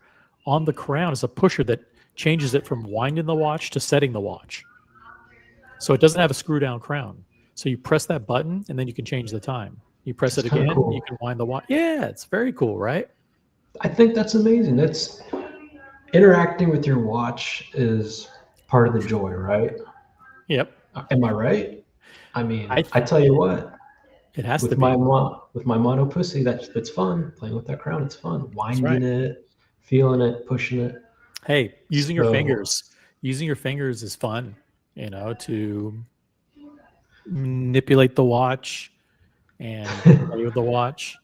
on the crown. Is a pusher that changes it from winding the watch to setting the watch. So it doesn't have a screw down crown. So you press that button and then you can change the time. You press it again, you can wind the watch. Yeah, it's very cool, right? I think that's amazing. That's interacting with your watch is part of the joy, right? Yep. Am I right? I mean, I tell you what, it has with to my be. with my mono pussy, that's fun. Playing with that crown, it's fun. Winding it, feeling it, pushing it. Hey, using your fingers. Using your fingers is fun, to manipulate the watch and play with the watch.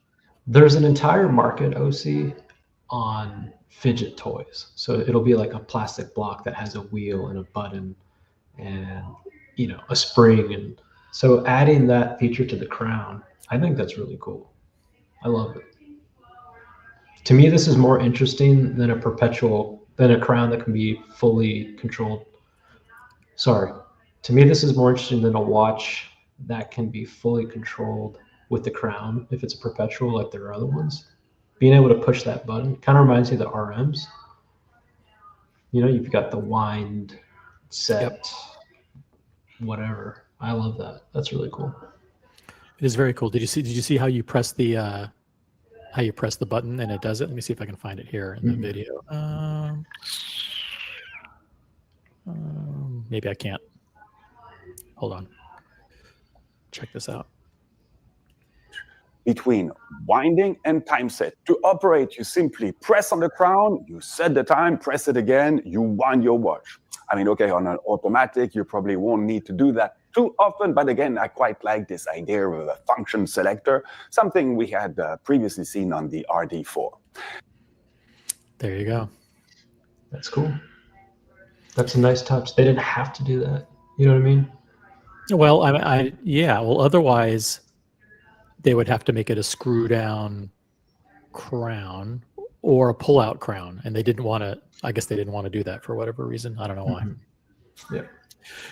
There's an entire market, OC, on fidget toys. So it'll be like a plastic block that has a wheel and a button and a spring, and so adding that feature to the crown, I think that's really cool. I love it. To me, this is more interesting than a crown that can be fully controlled. Sorry. To me, this is more interesting than a watch that can be fully controlled with the crown if it's a perpetual like there are other ones. Being able to push that button kind of reminds me of the RMs. You've got the wind set, whatever. I love that. That's really cool. It is very cool. Did you see how you press the button and it does it? Let me see if I can find it here in the video. Maybe I can't. Hold on. Check this out. Between winding and time set. To operate, you simply press on the crown, you set the time, press it again, you wind your watch. I mean, okay, on an automatic, you probably won't need to do that too often, but again, I quite like this idea of a function selector, something we had previously seen on the RD4. There you go. That's cool. That's a nice touch. They didn't have to do that. You know what I mean? Well, yeah. Well, otherwise, they would have to make it a screw down crown or a pull out crown, and they didn't want to. I guess they didn't want to do that for whatever reason. I don't know why. Yeah.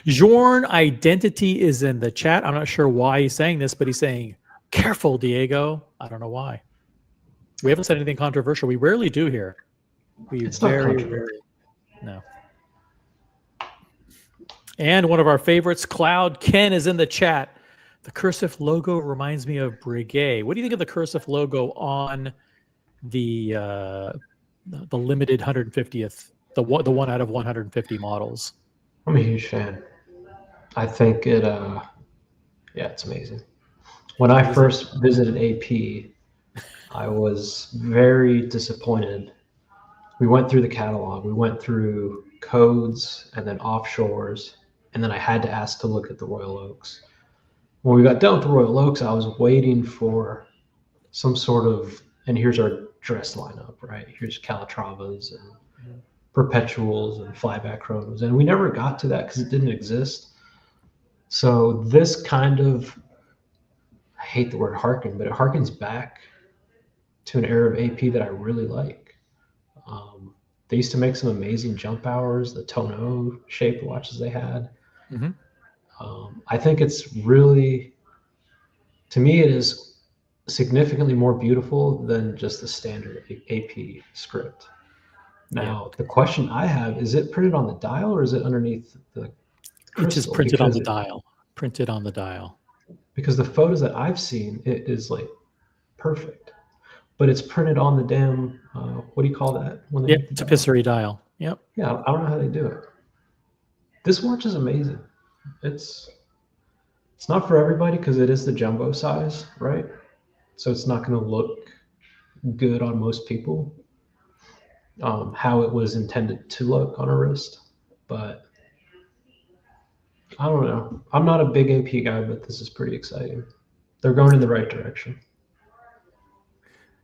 Jorn Identity is in the chat. I'm not sure why he's saying this, but he's saying, "Careful, Diego." I don't know why. We haven't said anything controversial. We rarely do here. It's very rarely. No. And one of our favorites, Cloud Ken, is in the chat. The cursive logo reminds me of Breguet. What do you think of the cursive logo on the limited 150th, the one out of 150 models? I'm a huge fan. I think it's amazing. When I first visited AP, I was very disappointed. We went through the catalog. We went through codes and then offshores, and then I had to ask to look at the Royal Oaks. When we got done with the Royal Oaks, I was waiting for some sort of, and here's our dress lineup, right? Here's Calatravas and Perpetuals and Flyback Chronos, and we never got to that because it didn't exist. So this kind of, I hate the word harken, but it harkens back to an era of AP that I really like. They used to make some amazing jump hours, the tonneau shaped watches they had. Mm-hmm. I think it's really, to me, it is significantly more beautiful than just the standard AP script. Now, the question I have, is it printed on the dial or is it underneath the crystal? It's just printed on the dial. Printed on the dial. Because the photos that I've seen, it is like perfect. But it's printed on the damn, what do you call that? When they make the tapisserie dial. Yep. Yeah, I don't know how they do it. This watch is amazing. It's not for everybody because it is the jumbo size, right? So it's not going to look good on most people, how it was intended to look on a wrist. But I don't know. I'm not a big AP guy, but this is pretty exciting. They're going in the right direction.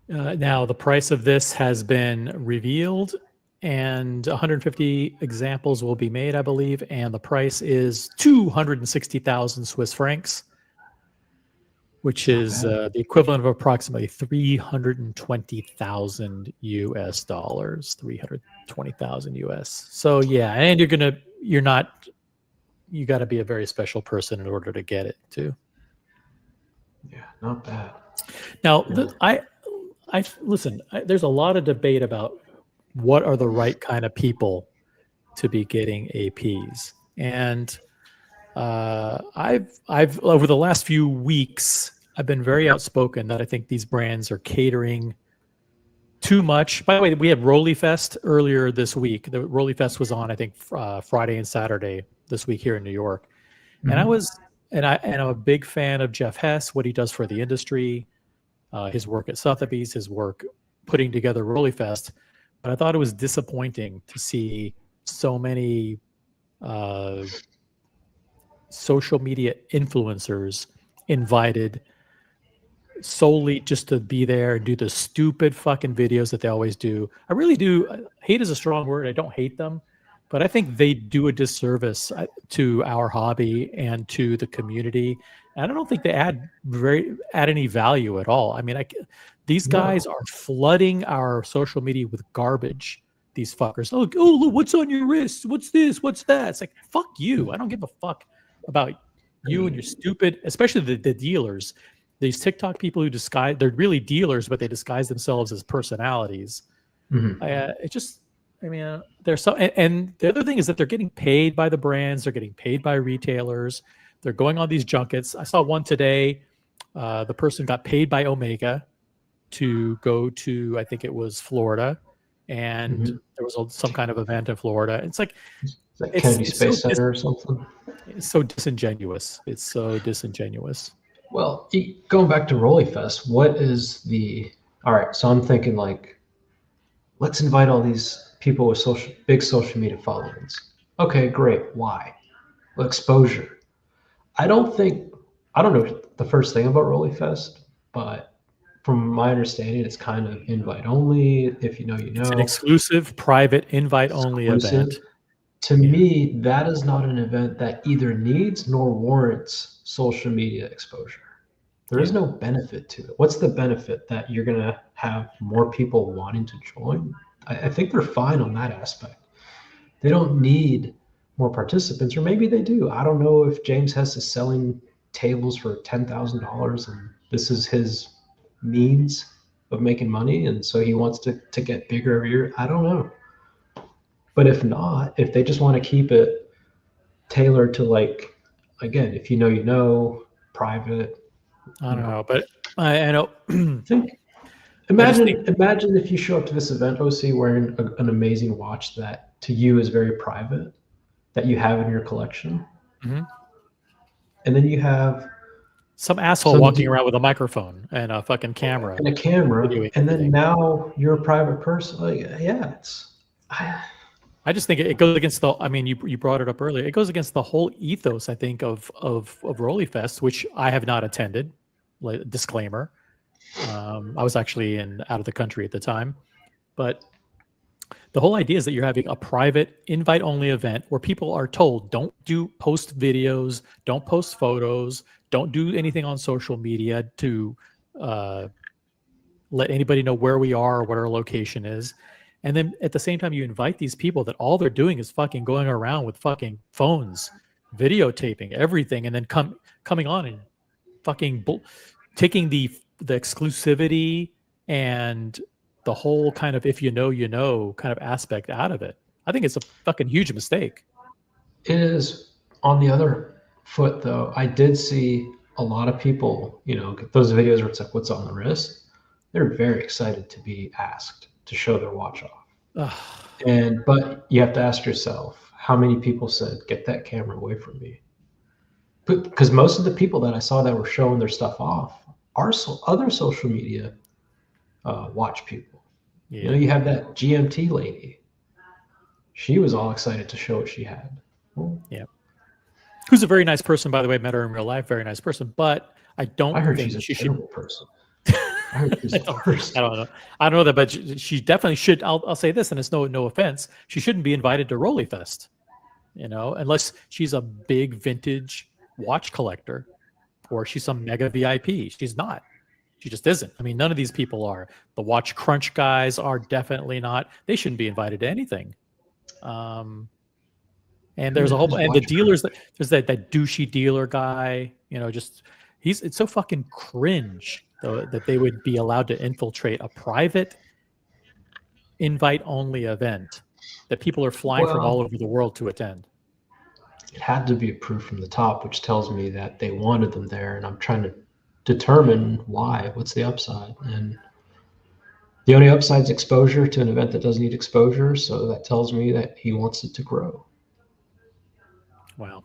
Now, the price of this has been revealed, and 150 examples will be made, I believe, and the price is 260,000 Swiss francs, which is the equivalent of approximately 320,000 US dollars, 320,000 US. So yeah, and you got to be a very special person in order to get it too. Yeah, not bad. Now, listen, there's a lot of debate about what are the right kind of people to be getting APs. And I've over the last few weeks, I've been very outspoken that I think these brands are catering too much. By the way, we had Rolly Fest earlier this week. The Rolly Fest was on, I think, Friday and Saturday this week here in New York. Mm-hmm. And I'm a big fan of Jeff Hess, what he does for the industry. His work at Sotheby's, his work putting together Rolly Fest. But I thought it was disappointing to see so many social media influencers invited solely just to be there and do the stupid fucking videos that they always do. I really do. Hate is a strong word. I don't hate them, but I think they do a disservice to our hobby and to the community. And I don't think they add any value at all. I mean, these guys No. are flooding our social media with garbage. These fuckers. Oh, look, what's on your wrist? What's this? What's that? It's like, fuck you. I don't give a fuck about you and your stupid, especially the dealers. These TikTok people who they're really dealers, but they disguise themselves as personalities. Mhm. It just, I mean, they're so, and the other thing is that they're getting paid by the brands, they're getting paid by retailers, they're going on these junkets. I saw one today. The person got paid by Omega to go to, I think it was Florida, and Mhm. there was some kind of event in Florida. It's like, Is that Kennedy Space Center or something? It's so disingenuous. It's so disingenuous. Well, going back to Rollyfest, what is all right, so I'm thinking like, let's invite all these people with big social media followings. Okay, great. Why? Well, exposure. I don't know the first thing about Rollyfest, but from my understanding, it's kind of invite only. If you know, you It's an know. exclusive, private, invite-only event. To me, that is not an event that either needs nor warrants social media exposure. There is no benefit to it. What's the benefit that you're going to have more people wanting to join? I think they're fine on that aspect. They don't need more participants, or maybe they do. I don't know if James Hess is selling tables for $10,000 and this is his means of making money, and so he wants to get bigger every year. I don't know. But if not, if they just want to keep it tailored to, like, again, if you know, you know, private. I don't know, but I know. Think, imagine if you show up to this event, OC, wearing an amazing watch that to you is very private, that you have in your collection, Mhm. and then you have Some asshole walking around with a microphone and a fucking camera, and a camera, videoing and then everything. now you're a private person. Like, yeah, I just think it goes against the. I mean, you brought it up earlier. It goes against the whole ethos, I think, of Rollyfest, which I have not attended. Like, disclaimer. I was actually out of the country at the time, but the whole idea is that you're having a private invite-only event where people are told, don't post videos, don't post photos, don't do anything on social media to let anybody know where we are or what our location is. And then at the same time, you invite these people that all they're doing is fucking going around with fucking phones, videotaping everything, and then coming on and fucking taking the exclusivity and the whole kind of if you know you know kind of aspect out of it. I think it's a fucking huge mistake. it is. On the other foot, though, I did see a lot of people, those videos where it's like, what's on the wrist? They're very excited to be asked to show their watch off. But you have to ask yourself, how many people said, get that camera away from me? Because most of the people that I saw that were showing their stuff off are other social media watch people. Yeah. You have that GMT lady. She was all excited to show what she had. Well, yeah. Who's a very nice person, by the way. Met her in real life. Very nice person. But I don't heard think she's a she terrible should. person. I heard she's the worst. I don't know. I don't know that, but she definitely should. I'll say this, and it's no offense. She shouldn't be invited to Rollyfest, unless she's a big vintage watch collector or she's some mega VIP. She's not. She just isn't. I mean, none of these people are. The Watch Crunch guys are definitely not. They shouldn't be invited to anything. And there's a whole, and the dealers, there's that douchey dealer guy, it's so fucking cringe though that they would be allowed to infiltrate a private invite only event that people are flying from all over the world to attend. It had to be approved from the top, which tells me that they wanted them there, and I'm trying to determine why. What's the upside? And the only upside is exposure to an event that doesn't need exposure, so that tells me that he wants it to grow. Wow.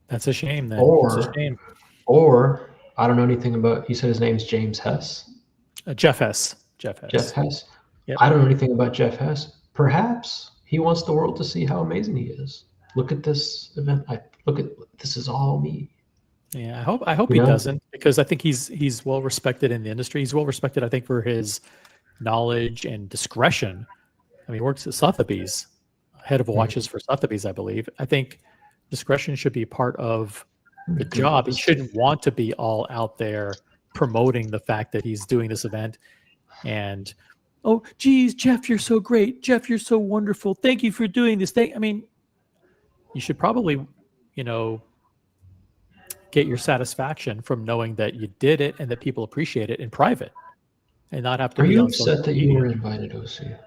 That's a shame then. Or, it's a shame. Or I don't know anything about, you said his name's James Hess? Jeff Hess. Jeff Hess. Yep. I don't know anything about Jeff Hess. Perhaps he wants the world to see how amazing he is. Look at this event. This is all me. Yeah, I hope You he know? doesn't, because I think he's well respected in the industry. He's well respected, I think, for his knowledge and discretion. I mean, he works at Sotheby's, head of watches for Sotheby's, I believe. I think discretion should be part of the job. He Goodness. shouldn't want to be all out there promoting the fact that he's doing this event and, oh, geez, Jeff, you're so great. Jeff, you're so wonderful. Thank you for doing this thing. I mean, you should probably, you know, get your satisfaction from knowing that you did it and that people appreciate it in private and not have to Are be you on social upset that you media. were invited, OC?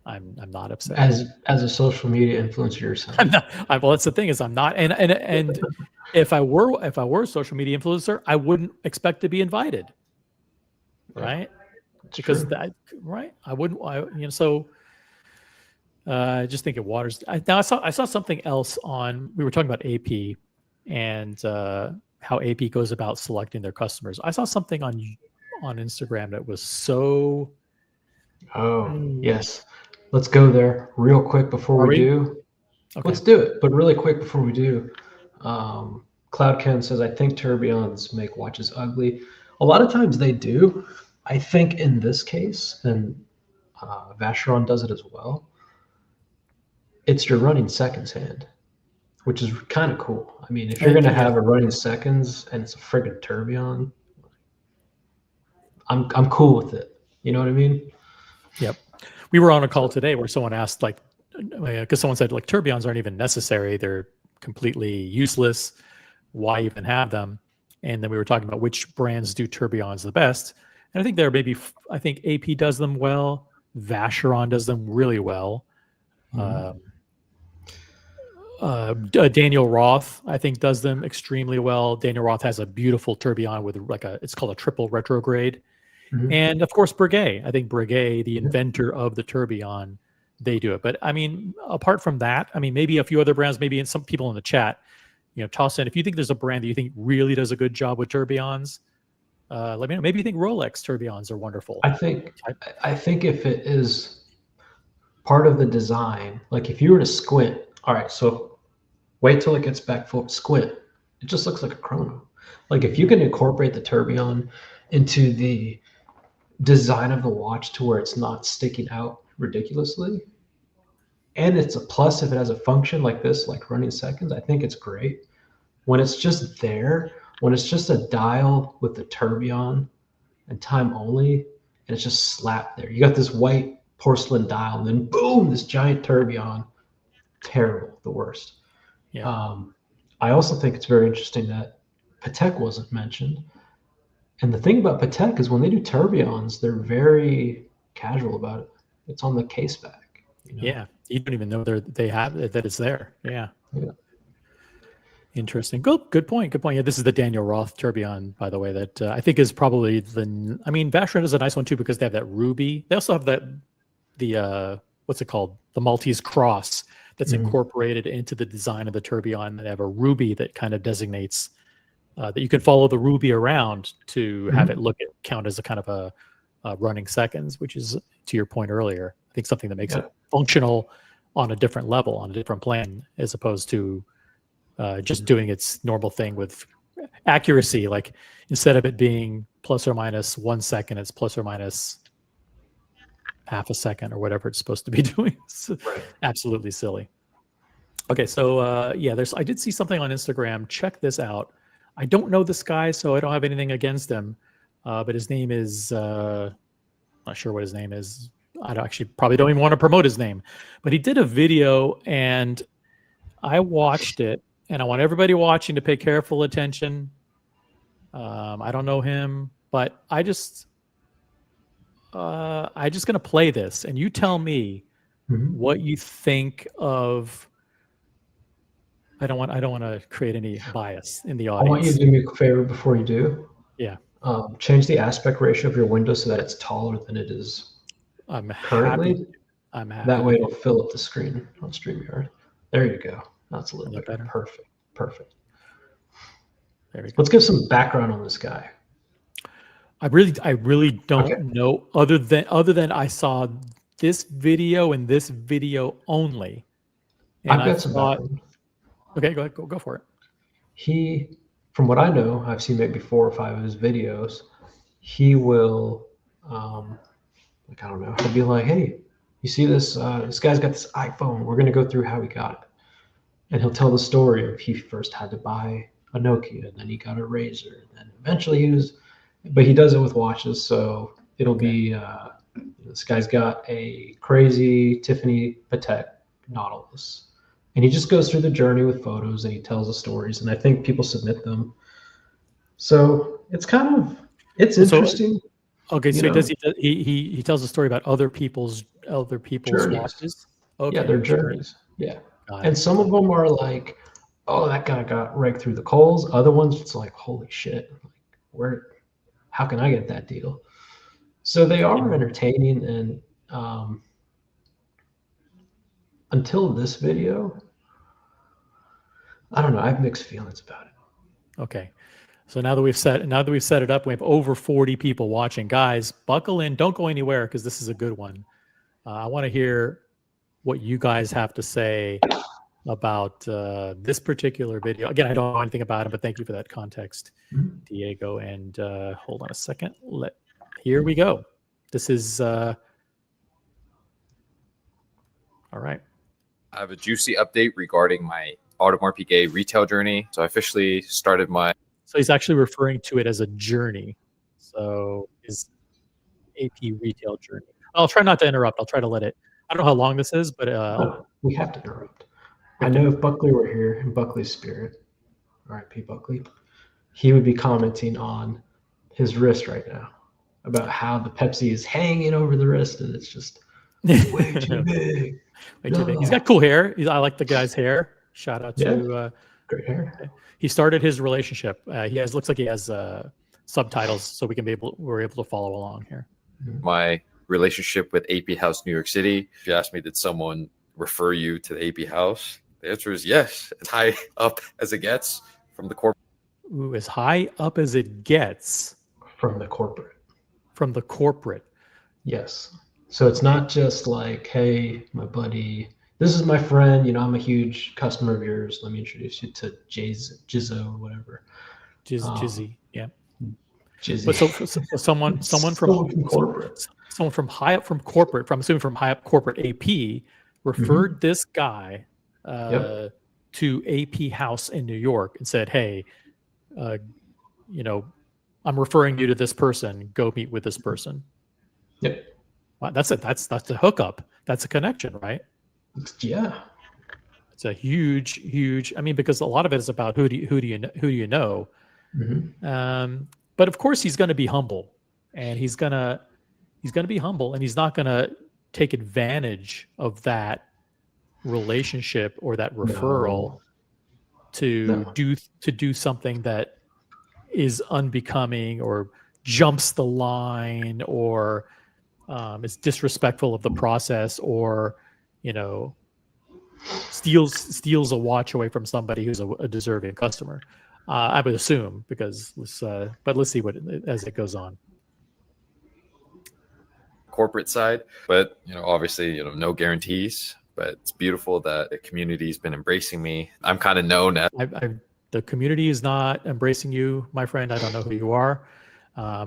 I'm not upset. As a social media influencer yourself? I'm not. Well, that's the thing, is I'm not. And if I were a social media influencer, I wouldn't expect to be invited, right? It's Because true. that, right? I wouldn't. So I just think it waters. Now I saw something else on. We were talking about AP and how AP goes about selecting their customers. I saw something on Instagram that was so. Oh, yes. Let's go there real quick before Are we we? do. Okay. Let's do it, but really quick before we do. CloudCan says, I think tourbillons make watches ugly. A lot of times they do. I think in this case, and Vacheron does it as well, it's your running seconds hand, which is kind of cool. I mean, if you're going to Yeah. have a running seconds and it's a friggin' tourbillon, I'm cool with it. You know what I mean? Yep. We were on a call today where someone asked, like, because someone said, like, tourbillons aren't even necessary. They're completely useless. Why even have them? And then we were talking about which brands do tourbillons the best. And I think I think AP does them well. Vacheron does them really well. Daniel Roth, I think, does them extremely well. Daniel Roth has a beautiful tourbillon with it's called a triple retrograde. Mhm. And of course, Breguet. I think Breguet, the inventor of the tourbillon, they do it. But I mean, apart from that, I mean, maybe a few other brands, maybe some people in the chat, toss in if you think there's a brand that you think really does a good job with tourbillons. Let me know. Maybe you think Rolex tourbillons are wonderful. I think if it is part of the design, like if you were to squint, all right, so wait till it gets back full, squint, it just looks like a chrono. Like if you can incorporate the tourbillon into the design of the watch to where it's not sticking out ridiculously, and it's a plus if it has a function like this, like running seconds, I think it's great. When it's just there, when it's just a dial with the tourbillon and time only, and it's just slapped there. You got this white porcelain dial, and then boom, this giant tourbillon. Terrible, the worst. Yeah. I also think it's very interesting that Patek wasn't mentioned. And the thing about Patek is when they do tourbillons, they're very casual about it. It's on the case back. Yeah. You don't even know they have it, that it's there. Yeah. Yeah. Interesting. Good point. Good point. Yeah, this is the Daniel Roth tourbillon, by the way, that I think is probably Vacheron is a nice one too, because they have that ruby. They also have the what's it called? The Maltese cross that's incorporated into the design of the tourbillon. They have a ruby that kind of designates that you can follow the ruby around to have it count as a kind of a running seconds, which is, to your point earlier, I think something that makes it functional on a different level, on a different plane, as opposed to just doing its normal thing with accuracy. Like instead of it being plus or minus 1 second, it's plus or minus half a second or whatever it's supposed to be doing. It's absolutely silly. Okay, so I did see something on Instagram. Check this out. I don't know this guy, so I don't have anything against him. But his name is not sure what his name is. I probably don't even want to promote his name. But he did a video, and I watched it, and I want everybody watching to pay careful attention. I don't know him, but I just gonna play this, and you tell me what you think of. I don't want to create any bias in the I want you audience. to do me a favor before you do. Yeah. Change the aspect ratio of your window so that it's taller than it is currently. I'm happy. That way it'll fill up the screen on StreamYard. There you go. That's a little bit better. Perfect. There we go. Let's give some background on this guy. I really don't know, other than I saw this video and this video only. And I've got some background. Okay, go ahead. Go for it. He from what I know, I've seen maybe 4 or 5 of his videos. He will, like, I don't know, he'll be like, "Hey, you see this? This guy's got this iPhone. We're gonna go through how he got it." And he'll tell the story of he first had to buy a Nokia, and then he got a Razor, and then eventually but he does it with watches, so it'll be this guy's got a crazy Tiffany Patek Nautilus, and he just goes through the journey with photos and he tells the stories, and I think people submit them, so it's interesting. Okay, so You know, he tells a story about other people's journeys. watches. Okay, Yeah, their journeys. Yeah, Got and it. some of them are like, oh, that guy got raked through the coals. Other ones, it's like, holy shit, like, how can I get that deal? So they are entertaining, and until this video, I don't know. I have mixed feelings about it. Okay. So now that we've set it up, we have over 40 people watching. Guys, buckle in. Don't go anywhere because this is a good one. I want to hear what you guys have to say about this particular video. Again, I don't know anything about it, but thank you for that context, Diego. And hold on a second. Here we go. This is all right. I have a juicy update regarding my Audemars Piguet retail journey. So I officially started my. So he's actually referring to it as a journey. So his AP retail journey. I'll try not to interrupt. I'll try to let it. I don't know how long this is, but we have to interrupt. I know if Buckley were here in Buckley's spirit, R.I.P. Buckley, he would be commenting on his wrist right now about how the Pepsi is hanging over the wrist and it's just way too big. Way too big. He's got cool hair. I like the guy's hair. Shout out to great hair. He started his relationship. Looks like he has subtitles, so we're able to follow along here. My relationship with AP House New York City. If you ask me, did someone refer you to the AP House? The answer is yes. As high up as it gets from the corporate. Ooh, as high up as it gets from the corporate. From the corporate. Yes. So it's not just like, hey, my buddy, this is my friend. You know, I'm a huge customer of yours. Let me introduce you to Jizzo or whatever. Jizzy, yeah. Jizzy. But so someone from corporate, someone from high up from corporate, I'm assuming from high up corporate AP, referred this guy to AP House in New York and said, "Hey, you know, I'm referring you to this person. Go meet with this person." Yep. Wow, that's it. That's a hookup. That's a connection, right? Yeah. It's a huge. I mean, because a lot of it is about who do you know. Mm-hmm. But of course, he's going to be humble, and he's going to be humble, and he's not going to take advantage of that relationship or that referral to do something that is unbecoming or jumps the line or is disrespectful of the process or, you know, steals a watch away from somebody who's a deserving customer. I would assume because but let's see as it goes on. Corporate side, but obviously no guarantees, but it's beautiful that the community's been embracing me. I'm kind of known as the community is not embracing you, my friend. I don't know who you are.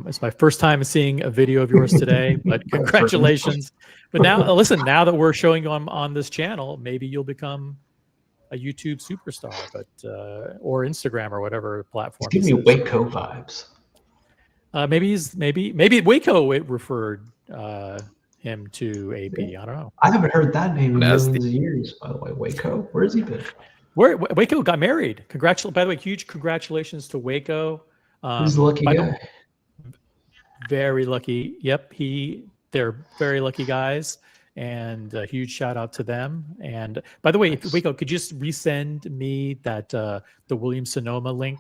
It's my first time seeing a video of yours today, but congratulations. But now listen, now that we're showing you on this channel, maybe you'll become a YouTube superstar, but or Instagram or whatever platform. Give me Waco vibes. Maybe Waco referred him to AP. I don't know. I haven't heard that name in millions of years. By the way, Waco, where has he been? Waco got married. By the way, huge congratulations to Waco. He's a lucky guy. Very lucky. Yep, they're very lucky guys. And a huge shout out to them. And by the way, Waco, could you just resend me that the Williams Sonoma link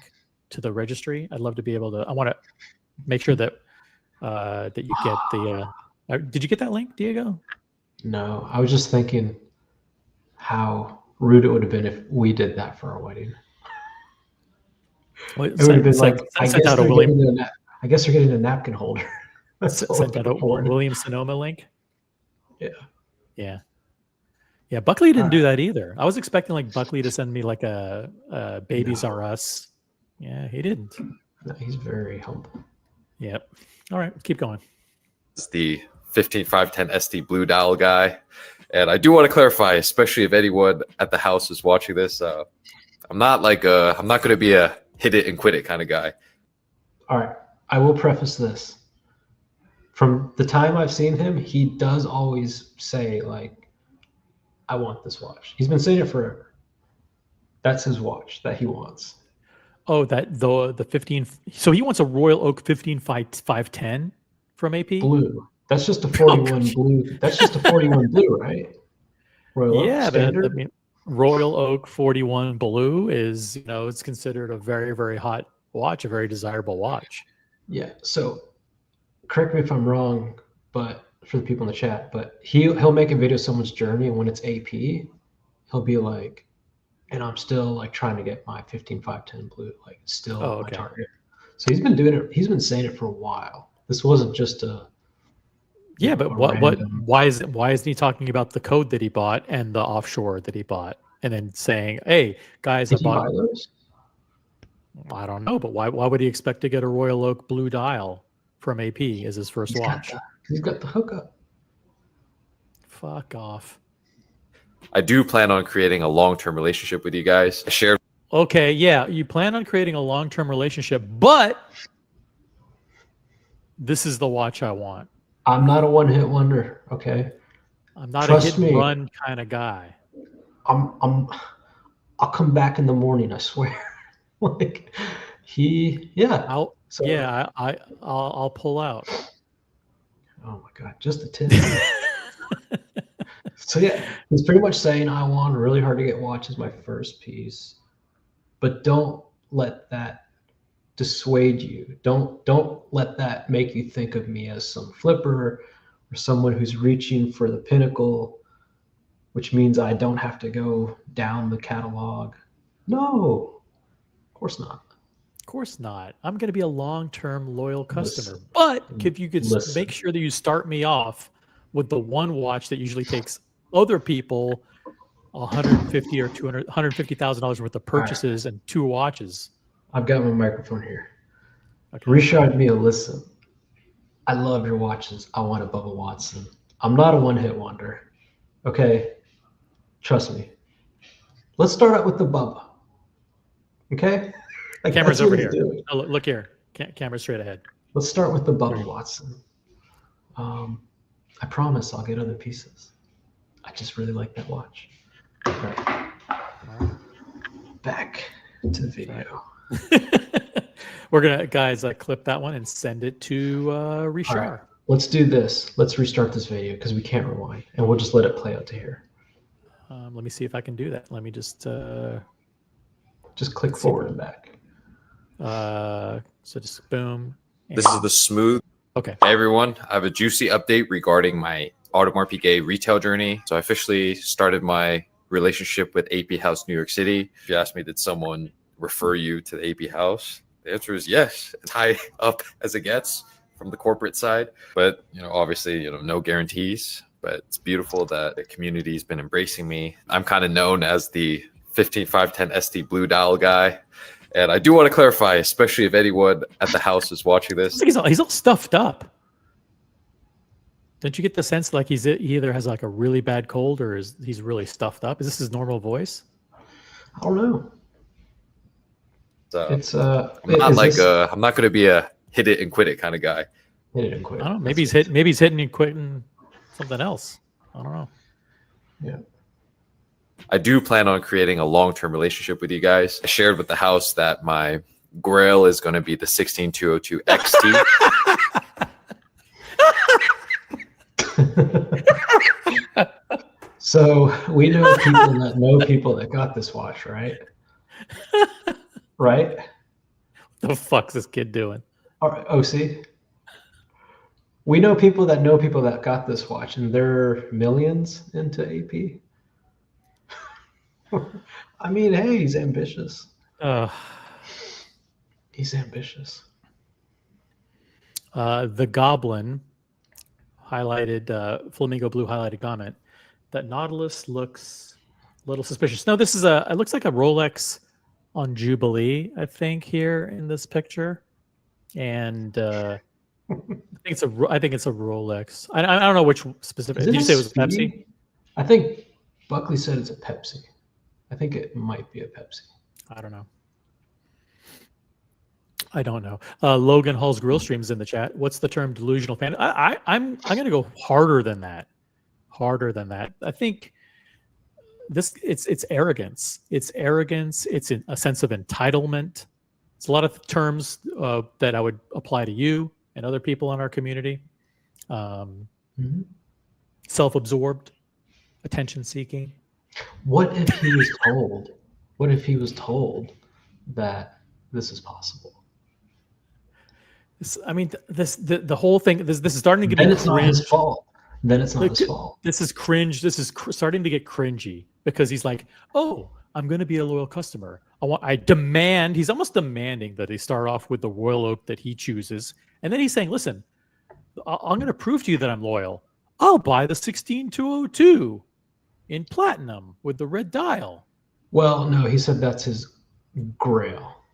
to the registry? I'd love to be able to. I want to make sure that that you get the. Did you get that link, Diego? No, I was just thinking how rude it would have been if we did that for our wedding. Well, it would have been like, I guess they're getting a napkin holder. Sent out a Williams Sonoma link. Yeah. Buckley didn't do that either. I was expecting like Buckley to send me like a Babies R Us Yeah, he didn't. No, he's very humble. Yep. All right, keep going. It's the 15510 SD blue dial guy. And I do want to clarify, especially if anyone at the house is watching this, I'm not going to be a hit it and quit it kind of guy. All right, I will preface this. From the time I've seen him, he does always say, like, I want this watch. He's been saying it forever. That's his watch that he wants. Oh, that the 15. So he wants a Royal Oak 15510 from AP. Blue. That's just a 41 blue. That's just a 41 blue, right? Royal Oak Yeah, but I standard. mean, Royal Oak 41 Blue is, it's considered a very, very hot watch, a very desirable watch. Yeah. So, correct me if I'm wrong, but for the people in the chat, but he'll make a video of someone's journey, and when it's AP, he'll be like, and I'm still like trying to get my 15510 blue, like still Oh, my okay. target. So he's been doing it. He's been saying it for a while. This wasn't just a Yeah, but a what random- why isn't he talking about the code that he bought and the offshore that he bought, and then saying, "Hey guys, I Did he buy bought." those? I don't know, but why would he expect to get a Royal Oak blue dial from AP as his first watch? He's got the hookup. Fuck off. I do plan on creating a long-term relationship with you guys. I shared Okay, yeah, you plan on creating a long-term relationship, but this is the watch I want. I'm not a one-hit wonder. Okay, I'm not Trust a hit me. and run kind of guy. I'll come back in the morning. I swear. Like yeah. I'll So- I'll pull out. Oh my god, just a tip. So yeah, he's pretty much saying I want really hard to get watch as my first piece, but don't let that dissuade you. Don't let that make you think of me as some flipper or someone who's reaching for the pinnacle, which means I don't have to go down the catalog. No, of course not. Of course not. I'm going to be a long-term loyal customer. Listen. But if you could Listen. make sure that you start me off with the one watch that usually takes other people 150 or 200 $150,000 worth of purchases and two watches. I've got my microphone here. Okay. Richard Mille, listen. I love your watches. I want a Bubba Watson. I'm not a one-hit wonder. Okay? Trust me. Let's start out with the Bubba. Okay? Like, Camera's that's what over he's here. doing. Oh, look here. Camera straight ahead. Let's start with the Bubba Watson. I promise I'll get other pieces. I just really like that watch. All right. Back to the video. We're gonna, guys, clip that one and send it to Richard. All right. Let's do this. Let's restart this video because we can't rewind, and we'll just let it play out to here. Let me see if I can do that. Let me just click forward and back. so just boom. this is the smooth. Okay. Hey everyone, I have a juicy update regarding my Audemars Piguet retail journey. So I officially started my relationship with AP House New York City. If you ask me, did someone refer you to the AP House? The answer is yes. It's high up as it gets from the corporate side, but obviously, no guarantees. But it's beautiful that the community's been embracing me. I'm kind of known as the 15510 SD blue dial guy. And I do want to clarify, especially if anyone at the house is watching this. He's all stuffed up. Don't you get the sense like he either has like a really bad cold or he's really stuffed up? Is this his normal voice? I don't know. So It's I'm not I'm not going to be a hit it and quit it kind of guy. hit it and quit. I don't know. Maybe he's hitting and quitting something else. I don't know. Yeah. I do plan on creating a long-term relationship with you guys. I shared with the house that my grail is going to be the 16202 XT. So we know people that got this watch, right? Right? The fuck's this kid doing? All right, OC. We know people that got this watch, and they're millions into AP. I mean, hey, he's ambitious. He's ambitious. The Goblin highlighted flamingo blue highlighted comment that Nautilus looks a little suspicious. No, this is it looks like a Rolex on Jubilee, I think, here in this picture, and I think it's a Rolex. I don't know which specific. Is Did it you a say it was a Pepsi? Speed? I think Buckley said it's a Pepsi. I think it might be a Pepsi. I don't know. I don't know. Logan Hall's Grill Stream's in the chat. What's the term delusional fan? I'm going to go harder than that. Harder than that. I think it's arrogance. It's arrogance. It's a sense of entitlement. It's a lot of terms that I would apply to you and other people in our community. Self-absorbed, attention-seeking. What if he was told? What if he was told that this is possible? The whole thing. This is starting to get. Then it's not his fault. Then it's not his fault. This is cringe. This is starting to get cringy because he's like, "Oh, I'm going to be a loyal customer. I demand." He's almost demanding that they start off with the Royal Oak that he chooses, and then he's saying, "Listen, I'm going to prove to you that I'm loyal. I'll buy the 16202 in platinum with the red dial." Well, no, he said that's his grail.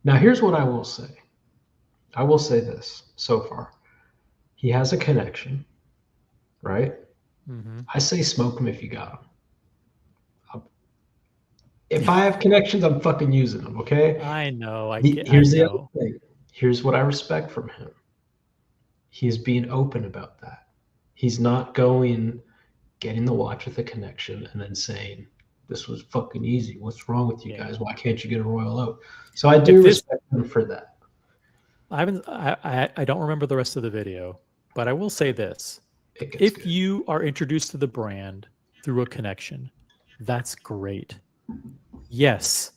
Now, here's what I will say. I will say this so far. He has a connection, right? Mm-hmm. I say smoke him if you got him. If I have connections, I'm fucking using them, okay? I know. Here's the other thing. Here's what I respect from him. He's being open about that. He's not getting the watch with a connection and then saying, this was fucking easy. What's wrong with you guys? Why can't you get a Royal Oak? So I do respect him for that. I don't remember the rest of the video, but I will say this. If good. You are introduced to the brand through a connection, that's great. Yes.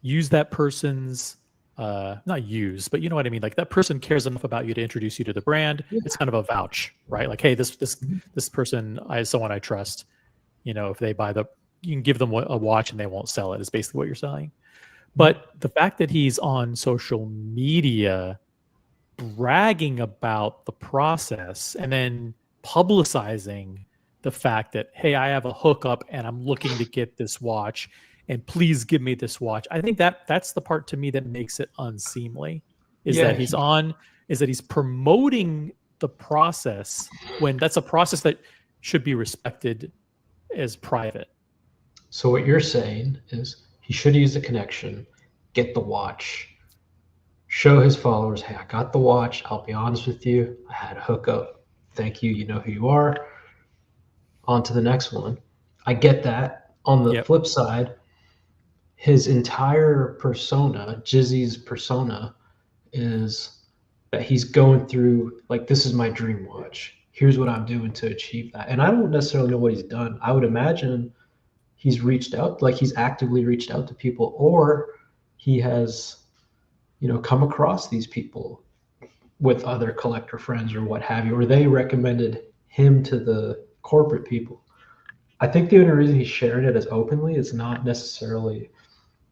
Use that person's, not use, but you know what I mean? Like that person cares enough about you to introduce you to the brand. Yeah. It's kind of a vouch, right? Like, hey, this person is someone I trust. You know, if they buy you can give them a watch and they won't sell it is basically what you're selling. But the fact that he's on social media bragging about the process and then publicizing the fact that, hey, I have a hookup and I'm looking to get this watch and please give me this watch. I think that's the part to me that makes it unseemly that he's promoting the process when that's a process that should be respected as private. So what you're saying is he should use the connection, get the watch, show his followers, hey, I got the watch. I'll be honest with you. I had a hookup. Thank you. You know who you are. On to the next one. I get that. On the flip side, his entire persona, Jizzy's persona, is that he's going through, like, this is my dream watch. Here's what I'm doing to achieve that. And I don't necessarily know what he's done. I would imagine he's reached out, like he's actively reached out to people, or he has, come across these people with other collector friends or what have you, or they recommended him to the corporate people. I think the only reason he's sharing it as openly is not necessarily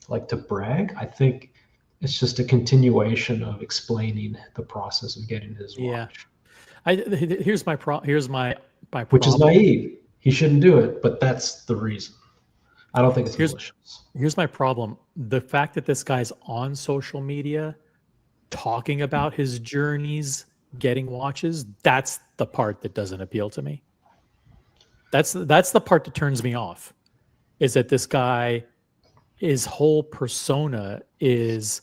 like to brag. I think it's just a continuation of explaining the process of getting his watch. Here's my problem. Which is naive. He shouldn't do it, but that's the reason. I don't think it's malicious. Here's my problem. The fact that this guy's on social media talking about his journeys getting watches, that's the part that doesn't appeal to me. That's the part that turns me off, is that this guy, his whole persona is,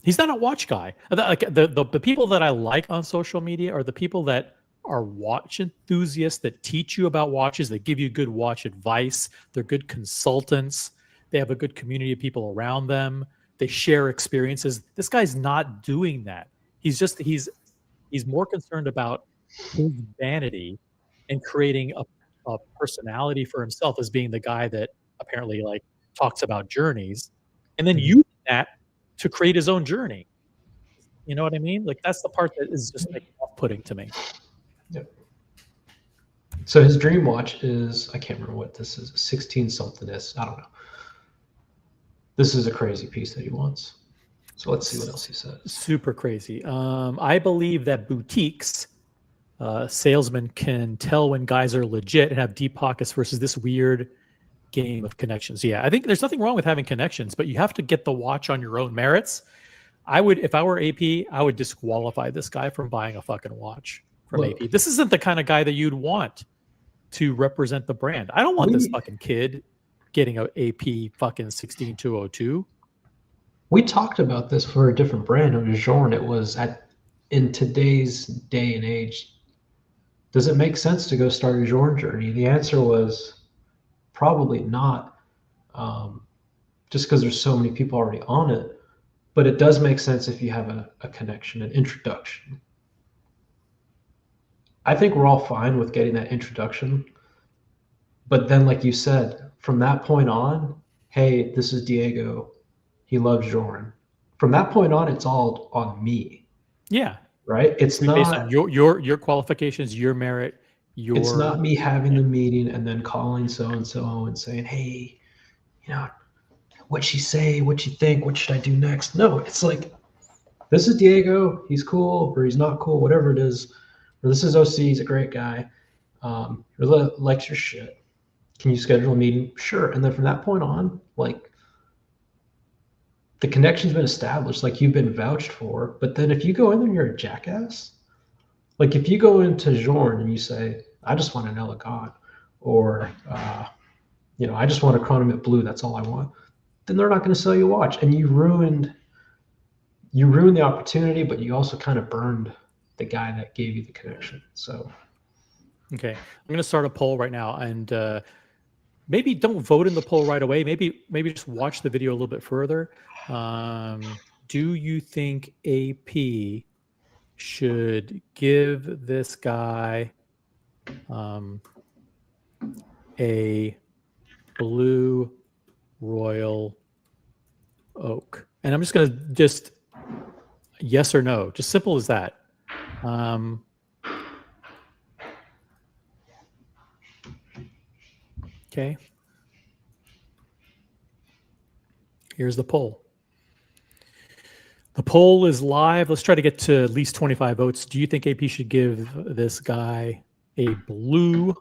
he's not a watch guy. Like the people that I like on social media are the people that are watch enthusiasts, that teach you about watches, that give you good watch advice. They're good consultants. They have a good community of people around them. They share experiences. This guy's not doing that. He's more concerned about his vanity and creating a personality for himself as being the guy that apparently like talks about journeys, and then using that to create his own journey. You know what I mean? Like that's the part that is just like off-putting to me. Yep. So his dream watch is, I can't remember what this is, 16 something is. I don't know. This is a crazy piece that he wants. So let's see what else he says. Super crazy. I believe that boutiques, salesmen can tell when guys are legit and have deep pockets versus this weird game of connections. Yeah, I think there's nothing wrong with having connections, but you have to get the watch on your own merits. I would, if I were AP, I would disqualify this guy from buying a fucking watch from Look. AP. This isn't the kind of guy that you'd want to represent the brand. I don't want this fucking kid getting a AP fucking 16202. We talked about this for a different brand under Jorn. It was in today's day and age, does it make sense to go start a Jorn journey? The answer was probably not, just because there's so many people already on it. But it does make sense if you have a connection, an introduction. I think we're all fine with getting that introduction. But then, like you said, from that point on, hey, this is Diego. He loves Jorn. From that point on, it's all on me. Yeah. Right? It's based not on your qualifications, your merit, it's not me having the meeting and then calling so and so and saying, hey, what'd she say? What'd she think? What should I do next? No, it's like, this is Diego. He's cool, or he's not cool, whatever it is. Or this is OC. He's a great guy. Really likes your shit. Can you schedule a meeting? Sure. And then from that point on, like, the connection's been established, like you've been vouched for. But then if you go in there and you're a jackass, like if you go into Jorn and you say, I just want an Elegant, or I just want a Chronomit Blue, that's all I want, then they're not going to sell you a watch. And you ruined the opportunity, but you also kind of burned the guy that gave you the connection. So okay, I'm going to start a poll right now, and maybe don't vote in the poll right away. Maybe just watch the video a little bit further. Do you think AP should give this guy a blue Royal Oak? And I'm just going to yes or no, just simple as that. Okay. Here's the poll. The poll is live. Let's try to get to at least 25 votes. Do you think AP should give this guy a blue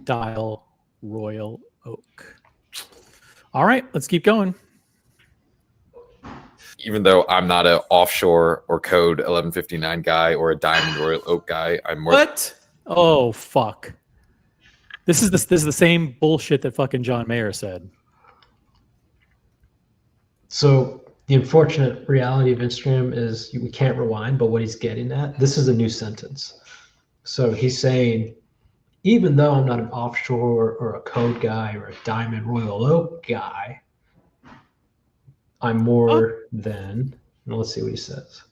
dial Royal Oak? All right, let's keep going. Even though I'm not an offshore or code 1159 guy or a diamond Royal Oak guy, I'm more. What? Oh, fuck. This is the same bullshit that fucking John Mayer said. So the unfortunate reality of Instagram is we can't rewind, but what he's getting at, this is a new sentence. So he's saying, even though I'm not an offshore or a code guy or a diamond Royal Oak guy, I'm more than, let's see what he says.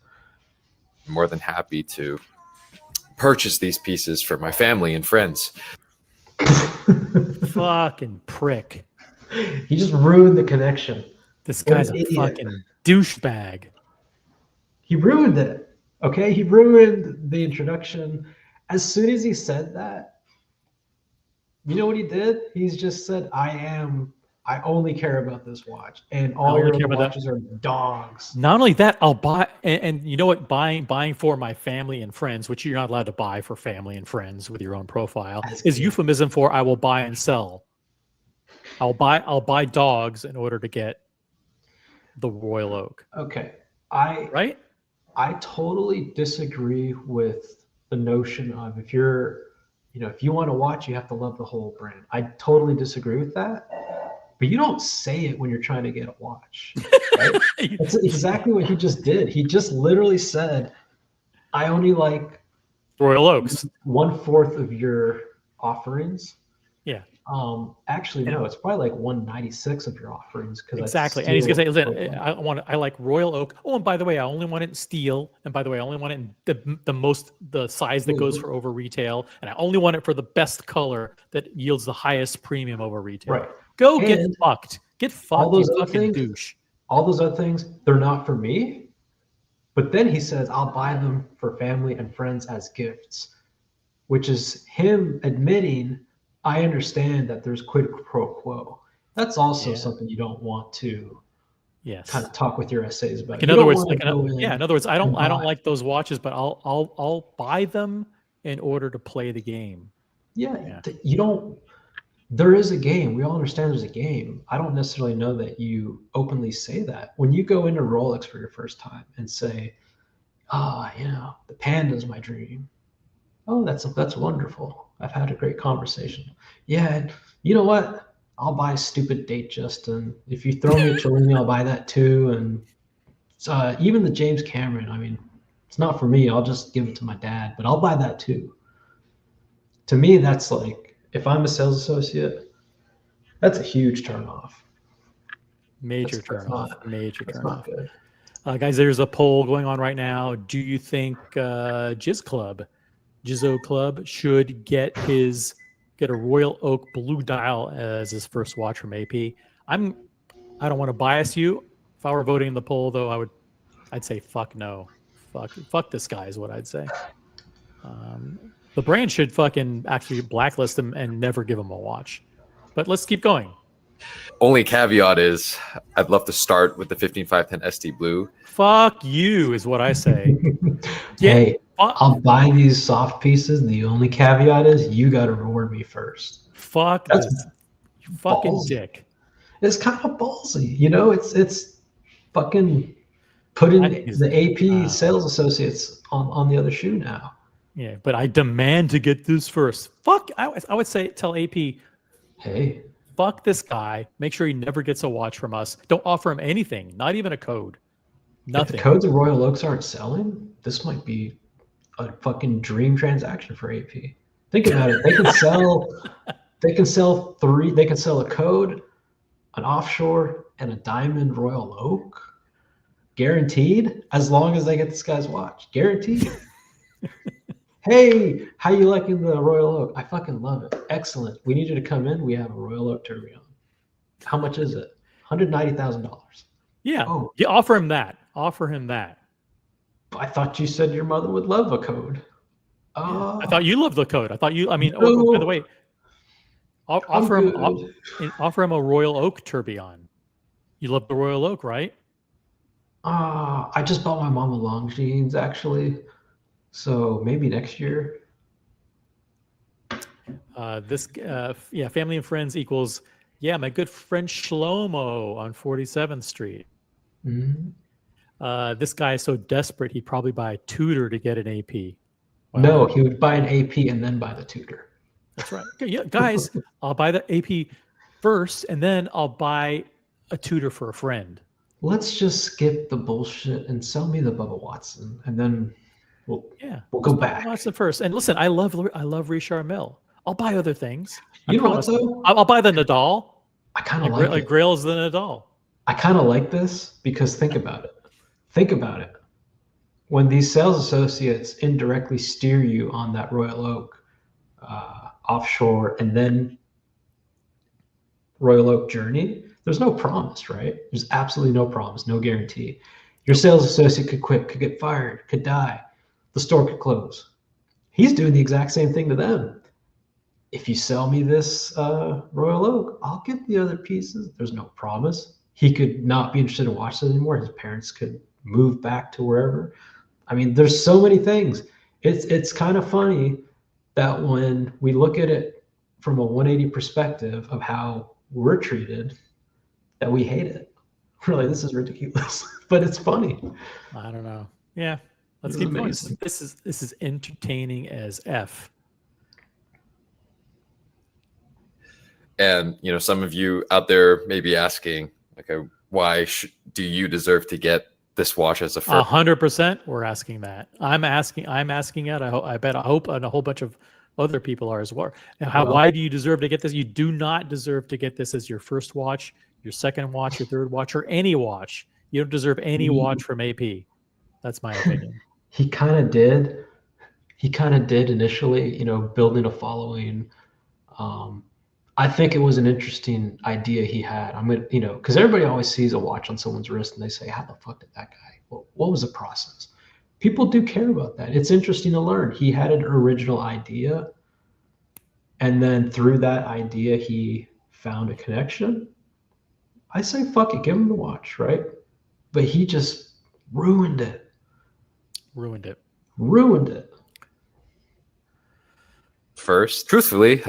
More than happy to purchase these pieces for my family and friends. Fucking prick. He just ruined the connection. This guy's a fucking douchebag. He ruined it. Okay, he ruined the introduction. As soon as he said that, you know what he did? He's just said, I only care about this watch, and all your other watches are dogs. Not only that, I'll buy, and you know what? Buying for my family and friends, which you're not allowed to buy for family and friends with your own profile, is euphemism for I will buy and sell. I'll buy dogs in order to get the Royal Oak. Okay, I totally disagree with the notion of if you want to watch, you have to love the whole brand. I totally disagree with that. But you don't say it when you're trying to get a watch. Right? That's exactly what he just did. He just literally said, I only like Royal Oaks. 1/4 of your offerings. Yeah. Actually, no, it's probably like 1/96 of your offerings. Exactly. And he's gonna say, listen, I like Royal Oak. Oh, and by the way, I only want it in steel. And by the way, I only want it in the size that goes for over retail. And I only want it for the best color that yields the highest premium over retail. Right. Go get fucked. Get fucked, all those you other fucking things, douche. All those other things, they're not for me. But then he says, I'll buy them for family and friends as gifts, which is him admitting, I understand that there's quid pro quo. That's also something you don't want to kind of talk with your essays about. In other words, I don't like those watches, but I'll buy them in order to play the game. Yeah. You don't. there is a game. We all understand there's a game. I don't necessarily know that you openly say that. When you go into Rolex for your first time and say, the panda's my dream. Oh, that's wonderful. I've had a great conversation. Yeah, and you know what? I'll buy a stupid date, Justin. If you throw me a Cellini, I'll buy that too. And even the James Cameron, I mean, it's not for me. I'll just give it to my dad, but I'll buy that too. To me, that's like, if I'm a sales associate, that's a huge turnoff. Major turnoff. Major That's not turnoff. good. Guys, there's a poll going on right now. Do you think Jizzo Club should get a Royal Oak Blue Dial as his first watch from AP? I don't want to bias you. If I were voting in the poll, though, I'd say fuck no. Fuck this guy is what I'd say. The brand should fucking actually blacklist him and never give him a watch. But let's keep going. Only caveat is I'd love to start with the 15510 ST Blue. Fuck you is what I say. I'll buy these soft pieces. The only caveat is you got to reward me first. Fuck That's this. You fucking ballsy. dick. It's kind of ballsy, it's fucking putting the AP sales associates on the other shoe now. Yeah, but I demand to get this first. Fuck, I would say tell AP, hey, fuck this guy. Make sure he never gets a watch from us. Don't offer him anything, not even a code. Nothing. If the codes of Royal Oaks aren't selling, this might be a fucking dream transaction for AP. Think about it. They can sell three. They can sell a code, an offshore, and a diamond Royal Oak, guaranteed. As long as they get this guy's watch, guaranteed. Hey, how you liking the Royal Oak? I fucking love it. Excellent. We need you to come in. We have a Royal Oak Tourbillon. How much is it? $190,000. Yeah. Oh. You offer him that. Offer him that. I thought you said your mother would love a code. I thought you loved the code. By the way, offer him a Royal Oak Tourbillon. You love the Royal Oak, right? I just bought my mom a Longines, actually. So maybe next year. Family and friends equals, my good friend Shlomo on 47th Street. Mm-hmm. This guy is so desperate, he'd probably buy a Tudor to get an AP. Wow. No, he would buy an AP and then buy the Tudor. That's right. Yeah, guys, I'll buy the AP first, and then I'll buy a Tudor for a friend. Let's just skip the bullshit and sell me the Bubba Watson, and then we'll go back. Watson first. And listen, I love Richard Mille. I'll buy other things. You know what, though? I'll buy the Nadal. I kind of like it. Like Grail is the Nadal. I kind of like this because think about it. Think about it. When these sales associates indirectly steer you on that Royal Oak offshore and then Royal Oak journey, there's no promise, right? There's absolutely no promise, no guarantee. Your sales associate could quit, could get fired, could die. The store could close. He's doing the exact same thing to them. If you sell me this Royal Oak, I'll get the other pieces. There's no promise. He could not be interested in watching it anymore. His parents could move back to wherever. I mean, there's so many things. It's kind of funny that when we look at it from a 180 perspective of how we're treated, that we hate it. Really, this is ridiculous, but it's funny. I don't know. Yeah, let's keep going. This is entertaining as F. And some of you out there may be asking, okay, why do you deserve to get this watch as a first? 100%. We're asking that. I'm asking it. I hope, and a whole bunch of other people are as well. Why do you deserve to get this? You do not deserve to get this as your first watch, your second watch, your third watch, or any watch. You don't deserve any watch from AP. That's my opinion. He kind of did. He kind of did initially, building a following. I think it was an interesting idea he had. Because everybody always sees a watch on someone's wrist and they say, how the fuck did that guy? Well, what was the process? People do care about that. It's interesting to learn. He had an original idea. And then through that idea, he found a connection. I say, fuck it, give him the watch, right? But he just ruined it. Ruined it. First, truthfully,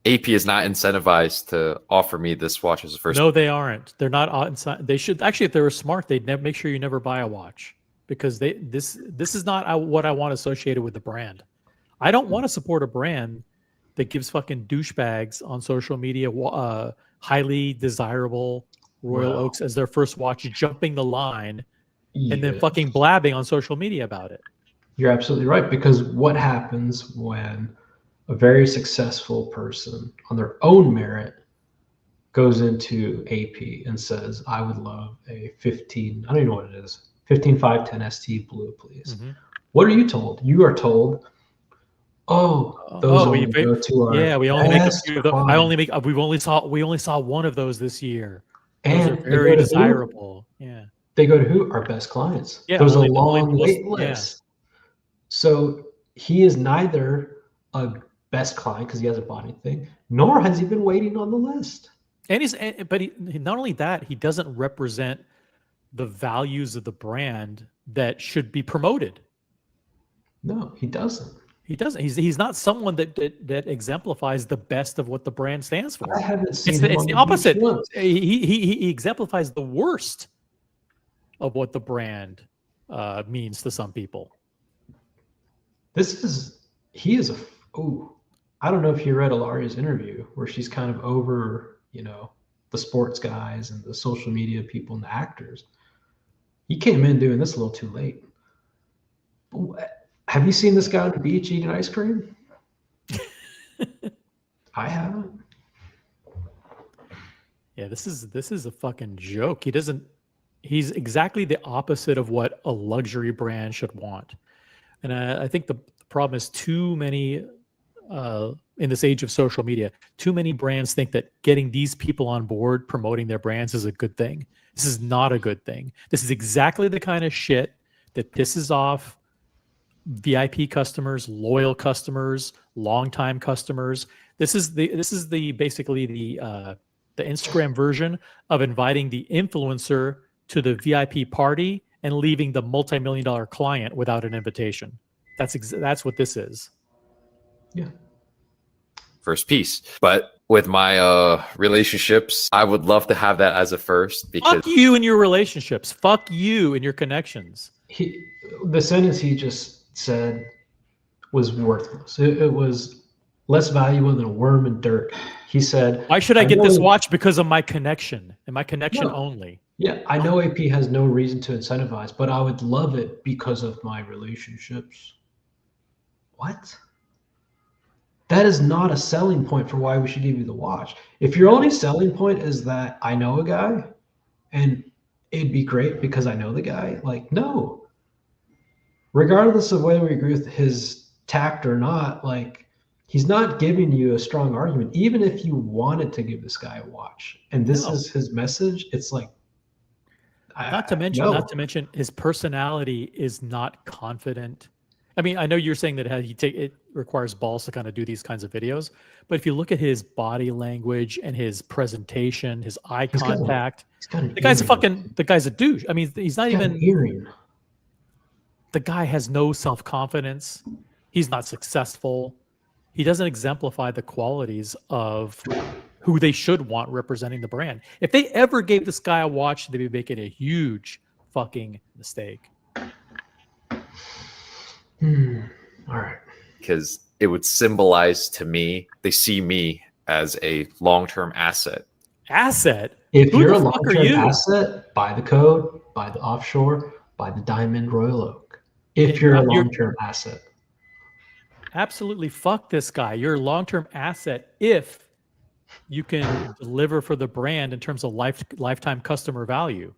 AP is not incentivized to offer me this watch as a first. No, they aren't. They're not inside. They should actually, if they were smart, they'd make sure you never buy a watch, because this is not what I want associated with the brand. I don't want to support a brand that gives fucking douchebags on social media highly desirable Royal Oaks as their first watch, jumping the line, and then fucking blabbing on social media about it. You're absolutely right, because what happens when a very successful person on their own merit goes into AP and says, I would love a 15, I don't even know what it is, 15510 ST blue, please. Mm-hmm. What are you told? You are told, those only go to our we only make a best few of those. clients. We only saw one of those this year. And those are very desirable. Yeah. They go to who? Our best clients. Yeah, There's a long wait list. Yeah. So he is neither a best client because he hasn't bought anything, nor has he been waiting on the list. But not only that, he doesn't represent the values of the brand that should be promoted. No, he doesn't. He doesn't. He's not someone that exemplifies the best of what the brand stands for. I haven't seen it's him the opposite. He exemplifies the worst of what the brand means to some people. I don't know if you read Ilaria's interview where she's kind of over, the sports guys and the social media people and the actors. He came in doing this a little too late. Have you seen this guy on the beach eating ice cream? I haven't. Yeah, this is a fucking joke. He's exactly the opposite of what a luxury brand should want. And I think the problem is too many, in this age of social media, too many brands think that getting these people on board promoting their brands is a good thing. This is not a good thing. This is exactly the kind of shit that pisses off VIP customers, loyal customers, longtime customers. This is basically the Instagram version of inviting the influencer to the VIP party and leaving the multi-million-dollar client without an invitation. That's what this is. Yeah. First piece. But with my relationships, I would love to have that as a first, because fuck you and your relationships. Fuck you and your connections. The sentence he just said was worthless. It was less valuable than a worm in dirt. He said, why should I get this watch? Because of my connection and my connection only. Yeah, I know AP has no reason to incentivize, but I would love it because of my relationships. What? That is not a selling point for why we should give you the watch. If your only selling point is that I know a guy and it'd be great because I know the guy, no. Regardless of whether we agree with his tact or not, he's not giving you a strong argument. Even if you wanted to give this guy a watch and this is his message, it's not to mention his personality is not confident. I mean, I know you're saying that it requires balls to kind of do these kinds of videos, but if you look at his body language and his presentation, his eye contact, the guy's a douche. I mean, he's not even hearing. The guy has no self-confidence. He's not successful. He doesn't exemplify the qualities of who they should want representing the brand. If they ever gave this guy a watch, they'd be making a huge fucking mistake. All right. Because it would symbolize to me, they see me as a long-term asset. Asset? If you're a long-term asset, buy the code, buy the offshore, buy the diamond Royal Oak. If you're a long-term asset. Absolutely fuck this guy. You're a long-term asset if you can deliver for the brand in terms of lifetime customer value.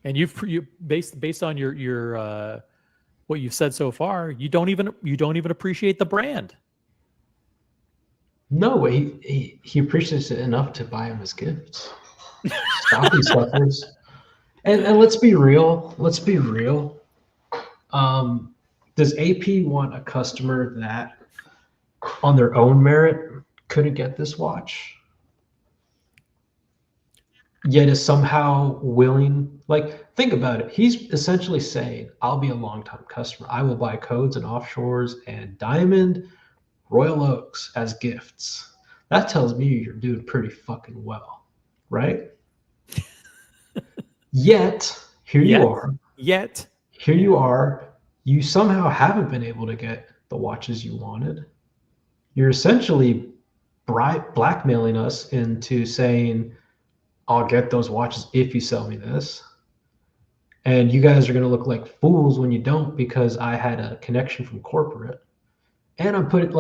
And you based on your what you've said so far, you don't even appreciate the brand. No, he appreciates it enough to buy him his gifts. Stocking stuffers. And let's be real. Does AP want a customer that on their own merit couldn't get this watch, yet is somehow willing? Think about it. He's essentially saying, I'll be a long-time customer. I will buy codes and offshores and diamond Royal Oaks as gifts. That tells me you're doing pretty fucking well, right? Yet, here you are. Here you are. You somehow haven't been able to get the watches you wanted. You're essentially blackmailing us into saying, I'll get those watches if you sell me this. And you guys are going to look like fools when you don't, because I had a connection from corporate. And I'm putting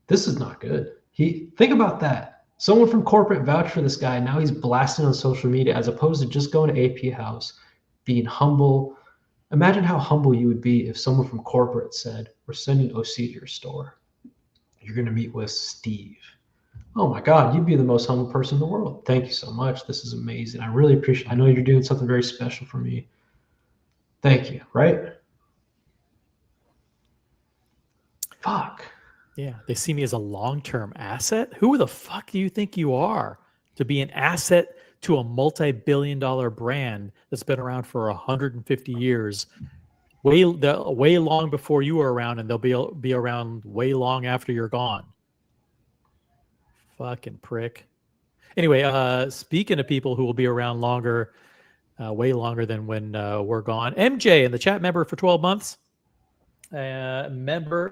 this is not good. Think about that. Someone from corporate vouched for this guy. Now he's blasting on social media as opposed to just going to AP House, being humble. Imagine how humble you would be if someone from corporate said, we're sending OC to your store. You're going to meet with Steve. Oh my God, you'd be the most humble person in the world. Thank you so much. This is amazing. I really appreciate it. I know you're doing something very special for me. Thank you, right? Fuck. Yeah, they see me as a long-term asset. Who the fuck do you think you are to be an asset to a multi-billion-dollar brand that's been around for 150 years, way long before you were around, and they'll be around way long after you're gone. Fucking prick. Anyway, speaking of people who will be around longer, way longer than when we're gone, MJ in the chat, member for 12 months. Member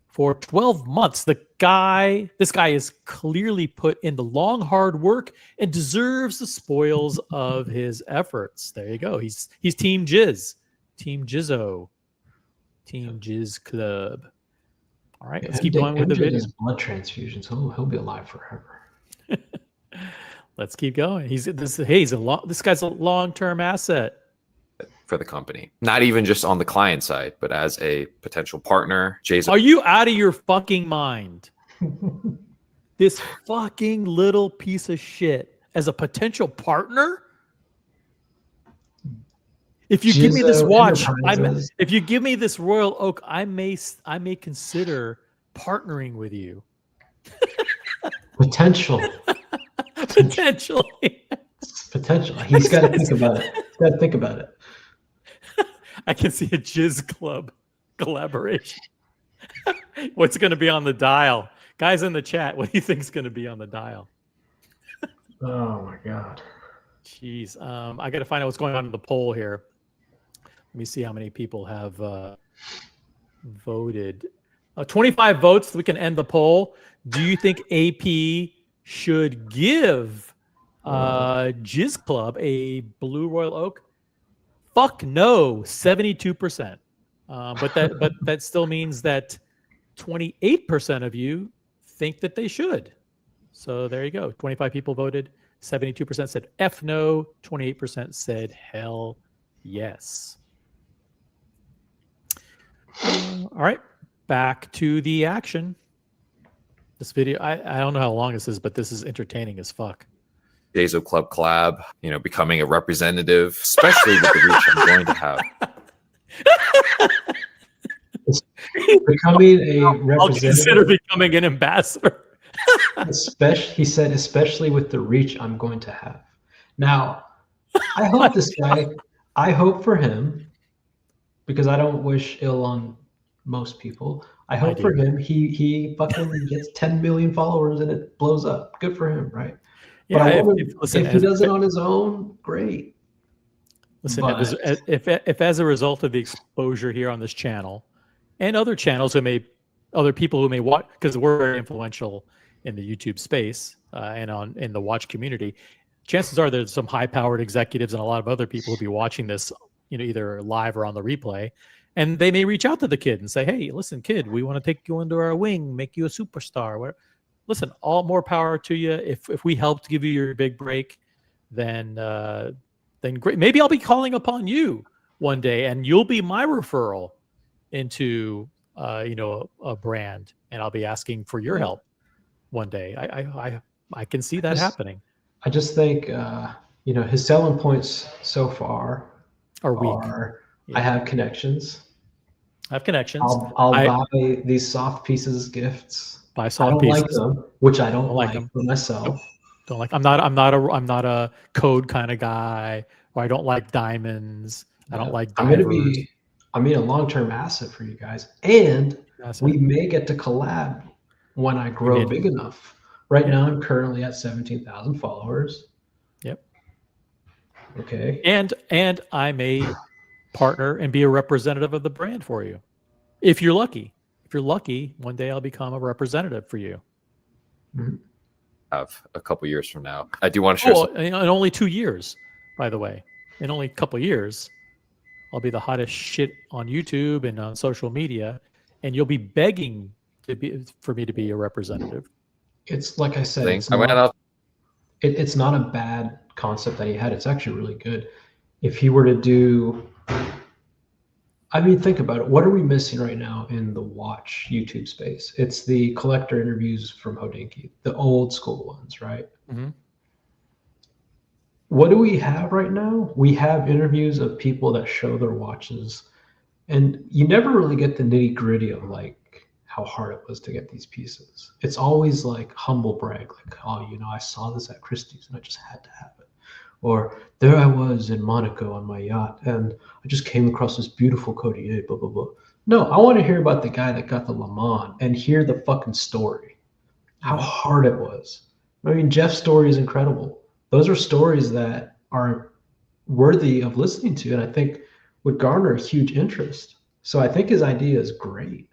for 12 months. This guy is clearly put in the long, hard work and deserves the spoils of his efforts. There you go. He's Team Jizz. Team Jizzo. Team Jizz Club. All right, let's keep going with the video. Blood transfusions. He'll be alive forever. Let's keep going. This guy's a long-term asset for the company, not even just on the client side, but as a potential partner. Are you out of your fucking mind? This fucking little piece of shit as a potential partner? If you give me this watch, if you give me this Royal Oak, I may consider partnering with you. Potentially. He's got to think about it. I can see a Jizz Club collaboration. What's going to be on the dial? Guys in the chat, what do you think is going to be on the dial? Oh my God. Jeez. I got to find out what's going on in the poll here. Let me see how many people have voted. 25 votes. We can end the poll. Do you think AP should give Jizz Club a blue Royal Oak? Fuck no, 72%. But that still means that 28% of you think that they should. So there you go. 25 people voted. 72% said F no. 28% said hell yes. All right, back to the action. This video, I don't know how long this is, but this is entertaining as fuck. Jizzo Club collab, becoming a representative, especially with the reach I'm going to have. Becoming a representative. I'll consider becoming an ambassador. He said, especially with the reach I'm going to have. Now, I hope this guy, I hope for him, because I don't wish ill on most people. I hope for him, he fucking gets 10 million followers and it blows up. Good for him, right? Yeah, but if he does it on his own, great. Listen, if as a result of the exposure here on this channel and other channels other people who may watch, because we're very influential in the YouTube space and in the watch community, chances are there's some high-powered executives and a lot of other people who'll be watching this, either live or on the replay, and they may reach out to the kid and say, "Hey, listen, kid, we want to take you under our wing, make you a superstar." Whatever. Listen, all more power to you. If we helped give you your big break, then great. Maybe I'll be calling upon you one day, and you'll be my referral into a brand, and I'll be asking for your help one day. I can see that happening. I just think his selling points so far are weak. I have connections. I'll buy these soft pieces gifts. Buy soft pieces. Like them, which I don't like for myself. Nope. Don't like. I'm not a code kind of guy, or I don't like diamonds. I don't like divers. I mean, a long-term asset for you guys, and That's we it. may get to collab when I grow may. big enough. Right Yeah. now, I'm currently at 17,000 followers. Yep. Okay. And I may partner and be a representative of the brand for you, if you're lucky. If you're lucky, one day I'll become a representative for you. Have a couple years from now. I do want to share Oh, some. in only 2 years, by the way. In only a couple of years, I'll be the hottest shit on YouTube and on social media, and you'll be begging for me to be a representative. It's like I said, things. I went out. it's not a bad concept that he had. It's actually really good. If he were to do, I mean, think about it. What are we missing right now in the watch YouTube space? It's the collector interviews from Hodinkee, the old school ones, right? Mm-hmm. What do we have right now? We have interviews of people that show their watches, and you never really get the nitty gritty of like how hard it was to get these pieces. It's always like humble brag, like, oh, you know, I saw this at Christie's and I just had to have it. Or there I was in Monaco on my yacht and I just came across this beautiful Cartier, blah, blah, blah. No, I want to hear about the guy that got the Le Mans and hear the fucking story, how hard it was. I mean, Jeff's story is incredible. Those are stories that are worthy of listening to, and I think would garner a huge interest. So I think his idea is great.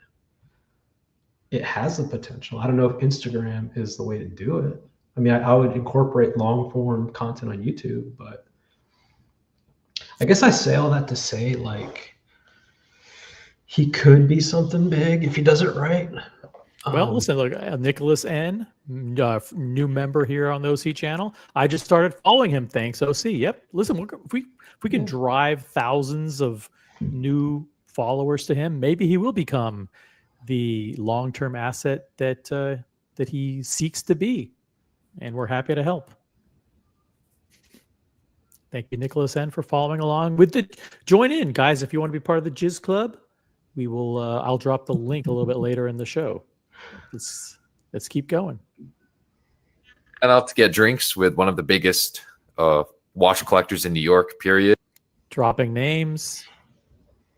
It has the potential. I don't know if Instagram is the way to do it. I mean, I would incorporate long form content on YouTube, but I guess I say all that to say, like, he could be something big if he does it right. Well, listen, look, Nicholas N, new member here on the OC channel. I just started following him. Thanks, OC. Yep. Listen, if we can drive thousands of new followers to him, maybe he will become the long-term asset that that he seeks to be, and we're happy to help. Thank you, Nicholas N, for following along with the join in, guys. If you want to be part of the Jizz Club, we will. I'll drop the link a little bit later in the show. Let's keep going. And out to get drinks with one of the biggest watch collectors in New York. Period. Dropping names.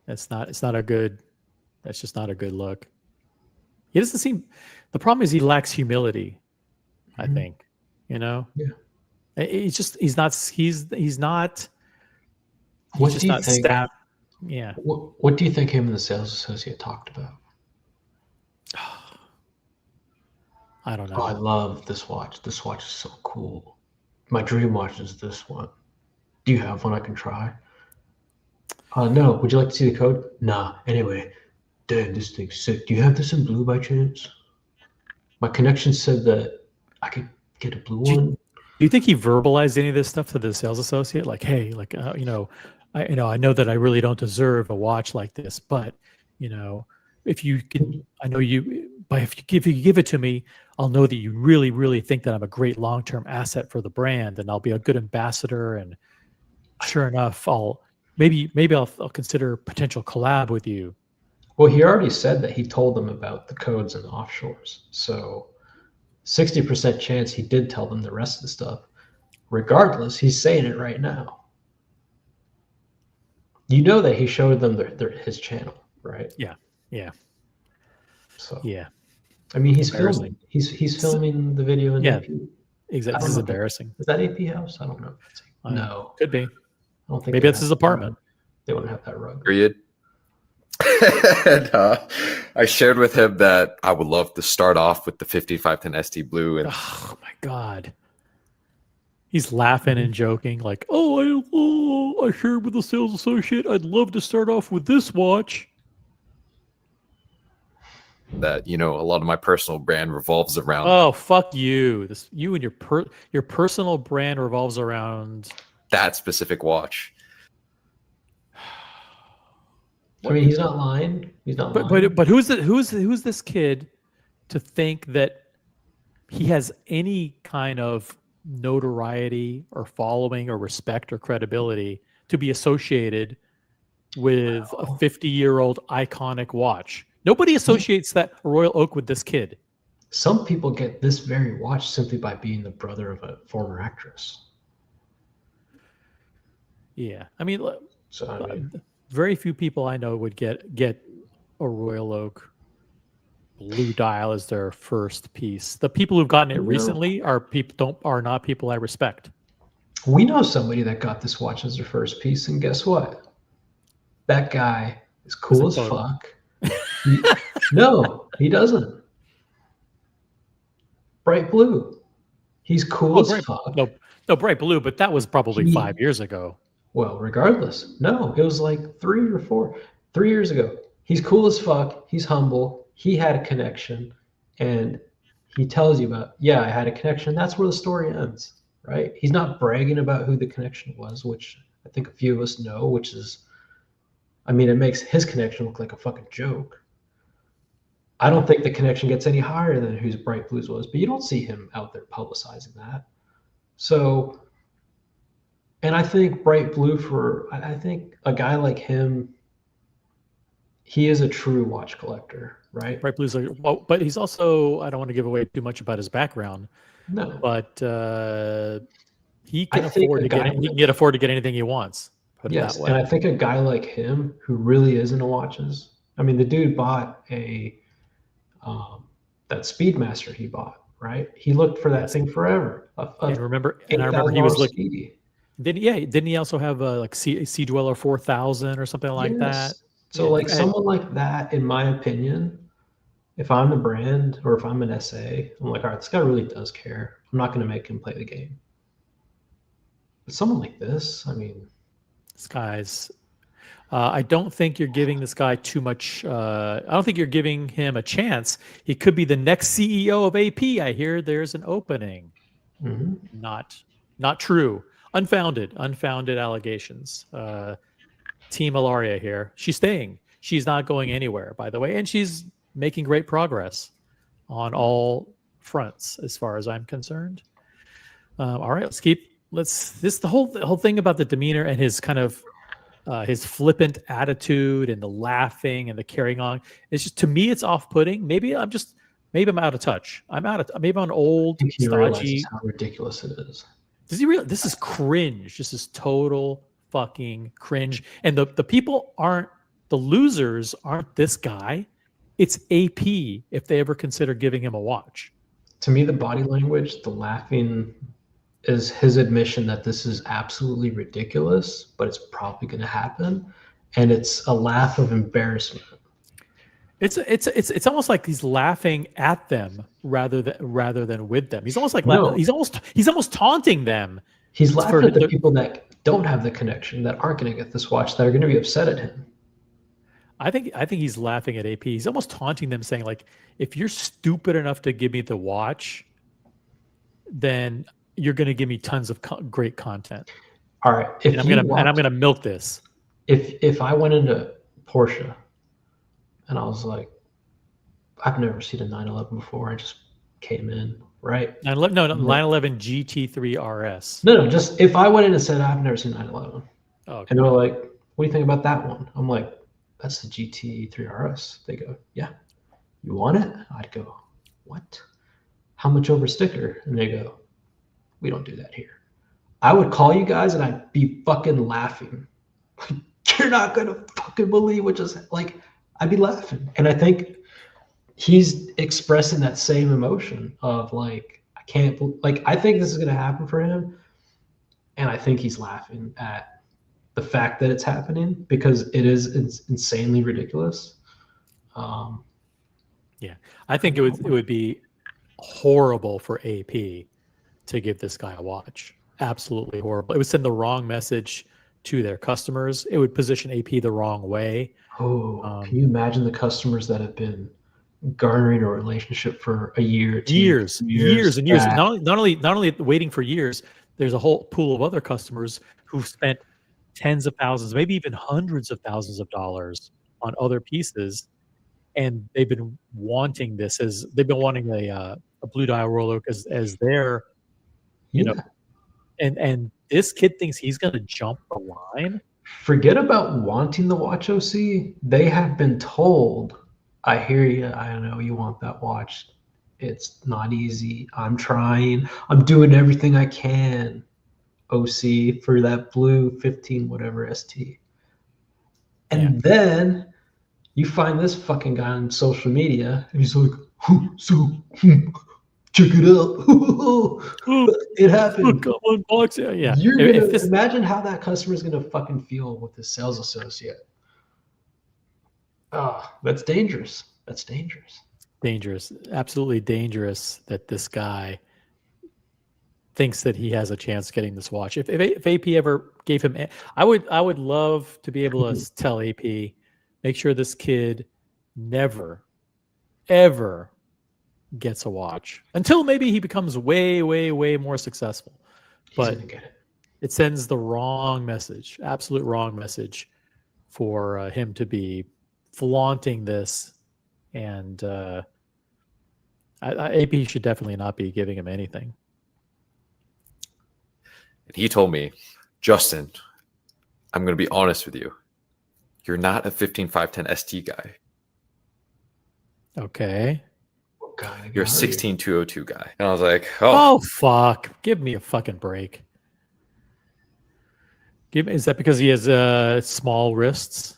It's not a good. That's just not a good look. He doesn't seem. The problem is he lacks humility. I think. You know. Yeah. He's not. What do you think? Yeah. What do you think him and the sales associate talked about? I don't know. Oh, I love this watch. This watch is so cool. My dream watch is this one. Do you have one I can try? No. Would you like to see the code? Nah. Anyway, damn, this thing's sick. Do you have this in blue by chance? My connection said that I could get a blue one. Do you think he verbalized any of this stuff to the sales associate? Like, hey, like, I know that I really don't deserve a watch like this, but if you can, I know you. But if you give it to me, I'll know that you really, really think that I'm a great long-term asset for the brand, and I'll be a good ambassador. And sure enough, I'll consider potential collab with you. Well, he already said that he told them about the codes and the offshores. So 60% chance he did tell them the rest of the stuff. Regardless, he's saying it right now. You know that he showed them his channel, right? Yeah. So yeah. I mean, he's filming. He's filming the video in AP. Exactly. This is embarrassing. Is that AP House? I don't know. No. Could be. I don't think maybe it's his apartment. They wouldn't have that rug. Period. And I shared with him that I would love to start off with the 5510 ST Blue. And oh my God. He's laughing and joking like, I shared with the sales associate. I'd love to start off with this watch. That, a lot of my personal brand revolves around. Oh, fuck you. You and your personal brand revolves around that specific watch. I mean, he's not lying. He's not lying. But who's this kid to think that he has any kind of notoriety or following or respect or credibility to be associated with a 50-year-old iconic watch? Nobody associates that Royal Oak with this kid. Some people get this very watch simply by being the brother of a former actress. Yeah, I mean, very few people I know would get a Royal Oak blue dial as their first piece. The people who've gotten it No. recently are not people I respect. We know somebody that got this watch as their first piece, and guess what? That guy is cool as Doesn't fuck. No, he doesn't. Bright blue. He's cool as fuck. No, bright blue, but that was probably 5 years ago. Well, regardless, no, it was like 3 or 4, 3 years ago. He's cool as fuck. He's humble. He had a connection, and he tells you about, yeah, I had a connection. That's where the story ends, right? He's not bragging about who the connection was, which I think a few of us know, which is, I mean, it makes his connection look like a fucking joke. I don't think the connection gets any higher than whose Bright Blues was, but you don't see him out there publicizing that. So, and I think Bright Blue I think a guy like him, he is a true watch collector, right? Bright Blues, well, but he's also, I don't want to give away too much about his background. No, but he can afford to get anything he wants. Put it that way. And I think a guy like him who really is into watches. I mean, the dude bought that Speedmaster he bought, right? He looked for that thing forever. And I remember he was looking. Didn't he also have like Sea Dweller 4000 or something like that? So like someone like that, in my opinion, if I'm the brand or if I'm an SA, I'm like, all right, this guy really does care. I'm not going to make him play the game. But someone like this, I mean, this guy's. I don't think you're giving this guy too much. I don't think you're giving him a chance. He could be the next CEO of AP. I hear there's an opening. Mm-hmm. Not true. Unfounded allegations. Team Ilaria here. She's staying. She's not going anywhere, by the way, and she's making great progress on all fronts, as far as I'm concerned. All right, the whole thing about the demeanor and his kind of his flippant attitude and the laughing and the carrying on. It's just, to me, it's off-putting. Maybe I'm out of touch. Maybe I'm old, he stodgy. realizes how ridiculous it is. Does he realize this is cringe? This is total fucking cringe. And the people the losers aren't this guy. It's AP if they ever consider giving him a watch. To me, the body language, the laughing, is his admission that this is absolutely ridiculous, but it's probably going to happen, and it's a laugh of embarrassment. It's almost like he's laughing at them rather than with them. He's almost like he's almost taunting them. He's laughing at the people that don't have the connection, that aren't going to get this watch, that are going to be upset at him. I think he's laughing at AP. He's almost taunting them, saying like, if you're stupid enough to give me the watch, then you're going to give me tons of great content. All right. I'm going to milk this. If I went into Porsche and I was like, I've never seen a 911 before. I just came in, right? 911 GT3 RS. No, just if I went in and said, I've never seen 911. Oh, okay. And they're like, what do you think about that one? I'm like, that's the GT3 RS. They go, yeah. You want it? I'd go, what? How much over sticker? And they go, we don't do that here. I would call you guys and I'd be fucking laughing. You're not going to fucking believe what just, like, I'd be laughing. And I think he's expressing that same emotion of like, I can't, like, I think this is going to happen for him. And I think he's laughing at the fact that it's happening because it's insanely ridiculous. Yeah. I think it would be horrible for AP to give this guy a watch. Absolutely horrible. It would send the wrong message to their customers. It would position AP the wrong way. Oh, can you imagine the customers that have been garnering a relationship for a year, years and years? Not only waiting for years, there's a whole pool of other customers who've spent tens of thousands, maybe even hundreds of thousands of dollars on other pieces, and they've been wanting a blue dial Royal Oak as their, and this kid thinks he's going to jump the line. Forget about wanting the watch, OC. They have been told, I hear you. I know you want that watch. It's not easy. I'm trying. I'm doing everything I can, OC, for that blue 15 whatever ST. And then you find this fucking guy on social media, and he's like, check it out. It happened. Come on, box. Yeah. You're If gonna this imagine how that customer's gonna fucking feel with the sales associate. Oh, that's dangerous. That's dangerous. dangerous, absolutely dangerous that this guy thinks that he has a chance getting this watch. If AP ever gave him, I would love to be able to tell AP, make sure this kid never, ever gets a watch until maybe he becomes way, way, way more successful. He's But gonna get it. it sends the wrong message, absolute wrong message, for him to be flaunting this. And AP should definitely not be giving him anything. And he told me, Justin, I'm going to be honest with you. You're not a 15510 ST guy. Okay. What kind of You're a guy are you? 16202 guy. And I was like, Oh fuck! Give me a fucking break. Is that because he has small wrists?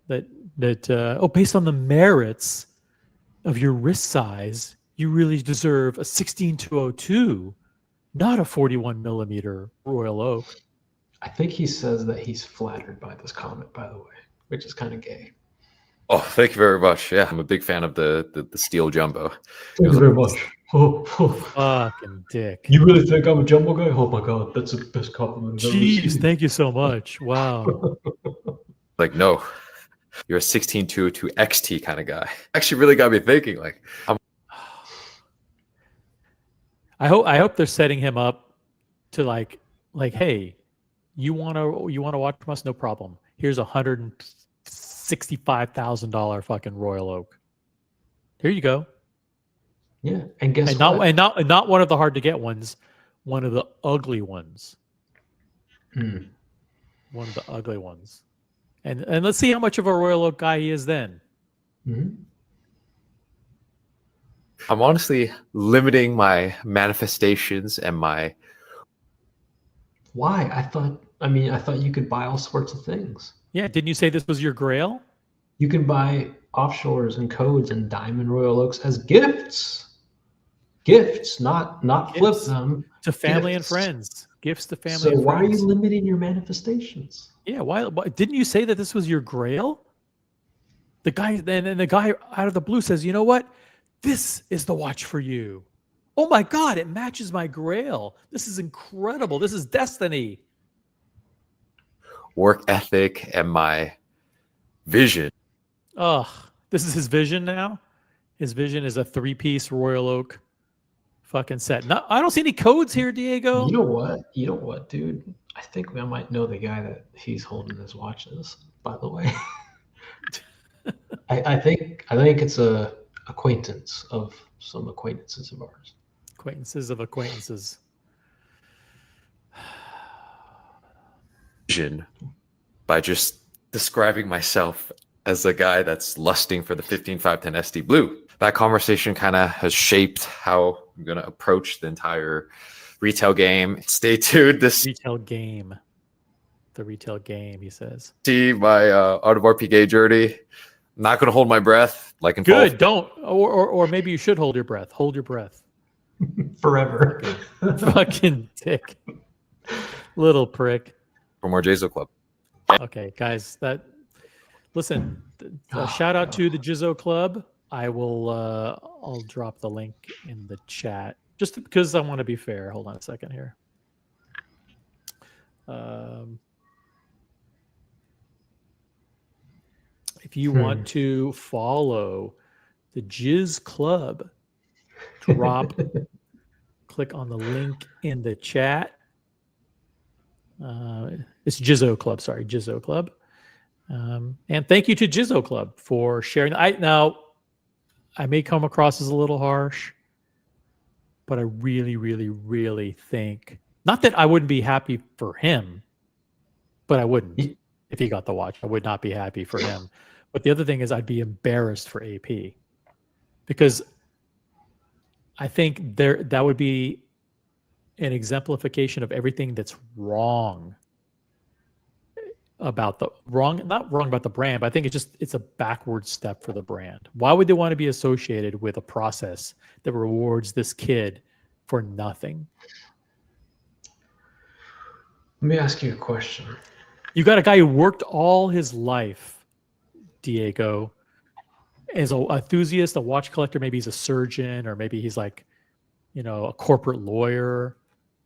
Based on the merits of your wrist size, you really deserve a 16202, not a 41 millimeter Royal Oak. I think he says that he's flattered by this comment, by the way, which is kind of gay. oh, thank you very much. Yeah, I'm a big fan of the steel jumbo. Thank you very much. Oh, Fucking dick. you really think I'm a jumbo guy? Oh my god, that's the best compliment I've ever Jeez, received. thank you so much. Wow. Like, no, you're a 16202 XT kind of guy. Actually really got me thinking, like, I hope they're setting him up to like, hey, you wanna watch from us? No problem. Here's $165,000 fucking Royal Oak. Here you go. Yeah, and guess And what? not one of the hard to get ones, one of the ugly ones. Hmm. One of the ugly ones. And let's see how much of a Royal Oak guy he is then. Mhm. I'm honestly limiting my manifestations and my Why? I thought you could buy all sorts of things. Yeah, didn't you say this was your grail? You can buy offshores and codes and diamond Royal Oaks as gifts. Gifts, not flip Gifts them. to family and Gifts. friends. Gifts to family So and why are you friends. limiting your manifestations? Yeah, why didn't you say that this was your grail? The guy then the guy out of the blue says, "You know what? This is the watch for you." Oh my god, it matches my grail. This is incredible. This is destiny. work ethic and my vision. Ugh, this is his vision now. His vision is a 3-piece Royal Oak fucking set. No, I don't see any codes here, Diego. You know what? You know what, dude? I think I might know the guy that he's holding his watches, by the way. I think it's a acquaintance of some acquaintances of ours. Acquaintances of acquaintances. Vision by just describing myself as a guy that's lusting for the 15510 SD Blue. That conversation kind of has shaped how I'm going to approach the entire retail game. Stay tuned. This Retail game. The retail game, he says. see my Art of RPK journey. I'm not going to hold my breath. Like in Good, don't. Or maybe you should hold your breath. Hold your breath. Forever. Fucking dick. Little prick. for more Jazo Club. Okay, guys, listen, shout out to the Jizzo Club. I will I'll drop the link in the chat just because I want to be fair. Hold on a second here. If you want to follow the Jizz Club, click on the link in the chat. It's Jizzo Club, sorry, Jizzo Club. And thank you to Jizzo Club for sharing. Now, I may come across as a little harsh, but I really, really, really think, not that I wouldn't be happy for him, but I wouldn't. If he got the watch, I would not be happy for him. But the other thing is I'd be embarrassed for AP because I think that would be an exemplification of everything that's wrong about the not wrong about the brand, but I think it's a backward step for the brand. Why would they want to be associated with a process that rewards this kid for nothing? Let me ask you a question. You got a guy who worked all his life, Diego, as an enthusiast, a watch collector. Maybe he's a surgeon, or maybe he's like, a corporate lawyer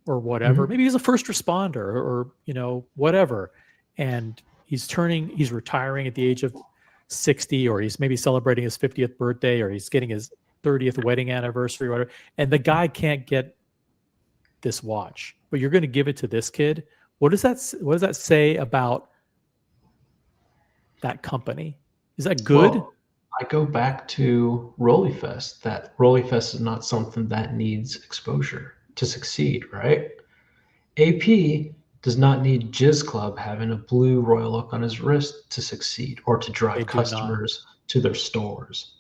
or whatever. Mm-hmm. Maybe he's a first responder or whatever. And he's retiring at the age of 60, or he's maybe celebrating his 50th birthday, or he's getting his 30th wedding anniversary or whatever. And the guy can't get this watch, but you're going to give it to this kid. What does that say about that company? Is that good? Well, I go back to Rollyfest, that Rollyfest is not something that needs exposure to succeed, right? AP does not need Jizz Club having a blue Royal Oak on his wrist to succeed, or to They drive do customers to their stores,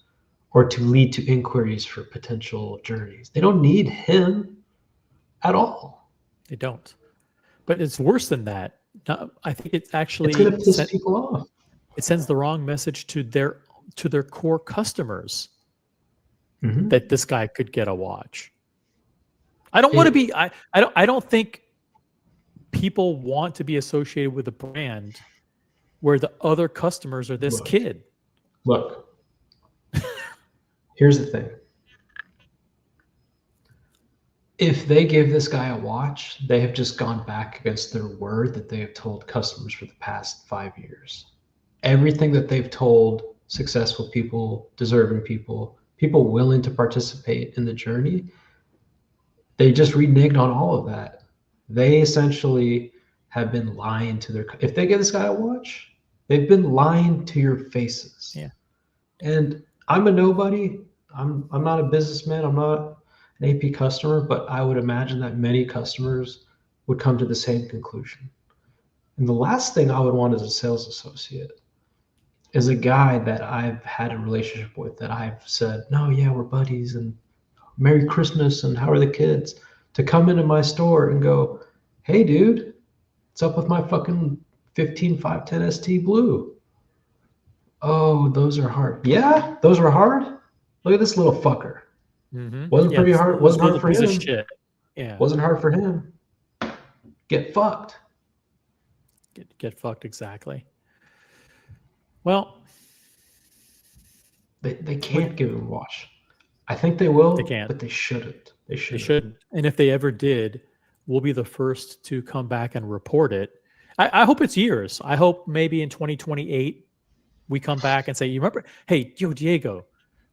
or to lead to inquiries for potential journeys. They don't need him at all. They don't. But it's worse than that. I think it's actually It's going to piss people off. It sends the wrong message to their core customers Mm-hmm. that this guy could get a watch. I don't want to be. I don't think people want to be associated with a brand where the other customers are this kid. Look, here's the thing. If they give this guy a watch, they have just gone back against their word that they have told customers for the past 5 years. Everything that they've told successful people, deserving people, people willing to participate in the journey, they just reneged on all of that. They essentially have been lying to if they give this guy a watch, they've been lying to your faces. Yeah. And I'm a nobody. I'm not a businessman. I'm not an AP customer, but I would imagine that many customers would come to the same conclusion. And the last thing I would want as a sales associate is a guy that I've had a relationship with, that I've said, no, yeah, we're buddies and Merry Christmas and how are the kids, to come into my store and go, hey, dude, what's up with my fucking 15510 ST Blue? Oh, those are hard. Yeah, those were hard. Look at this little fucker. Mm-hmm. Wasn't pretty hard. Wasn't hard for piece him. of shit. Yeah. Wasn't hard for him. Get fucked. Get fucked, exactly. Well, they can't give him a watch. I think they will. They can't. But they shouldn't. They shouldn't. And if they ever did, we'll be the first to come back and report it. I hope it's years. I hope maybe in 2028 we come back and say, you remember, hey, Diego,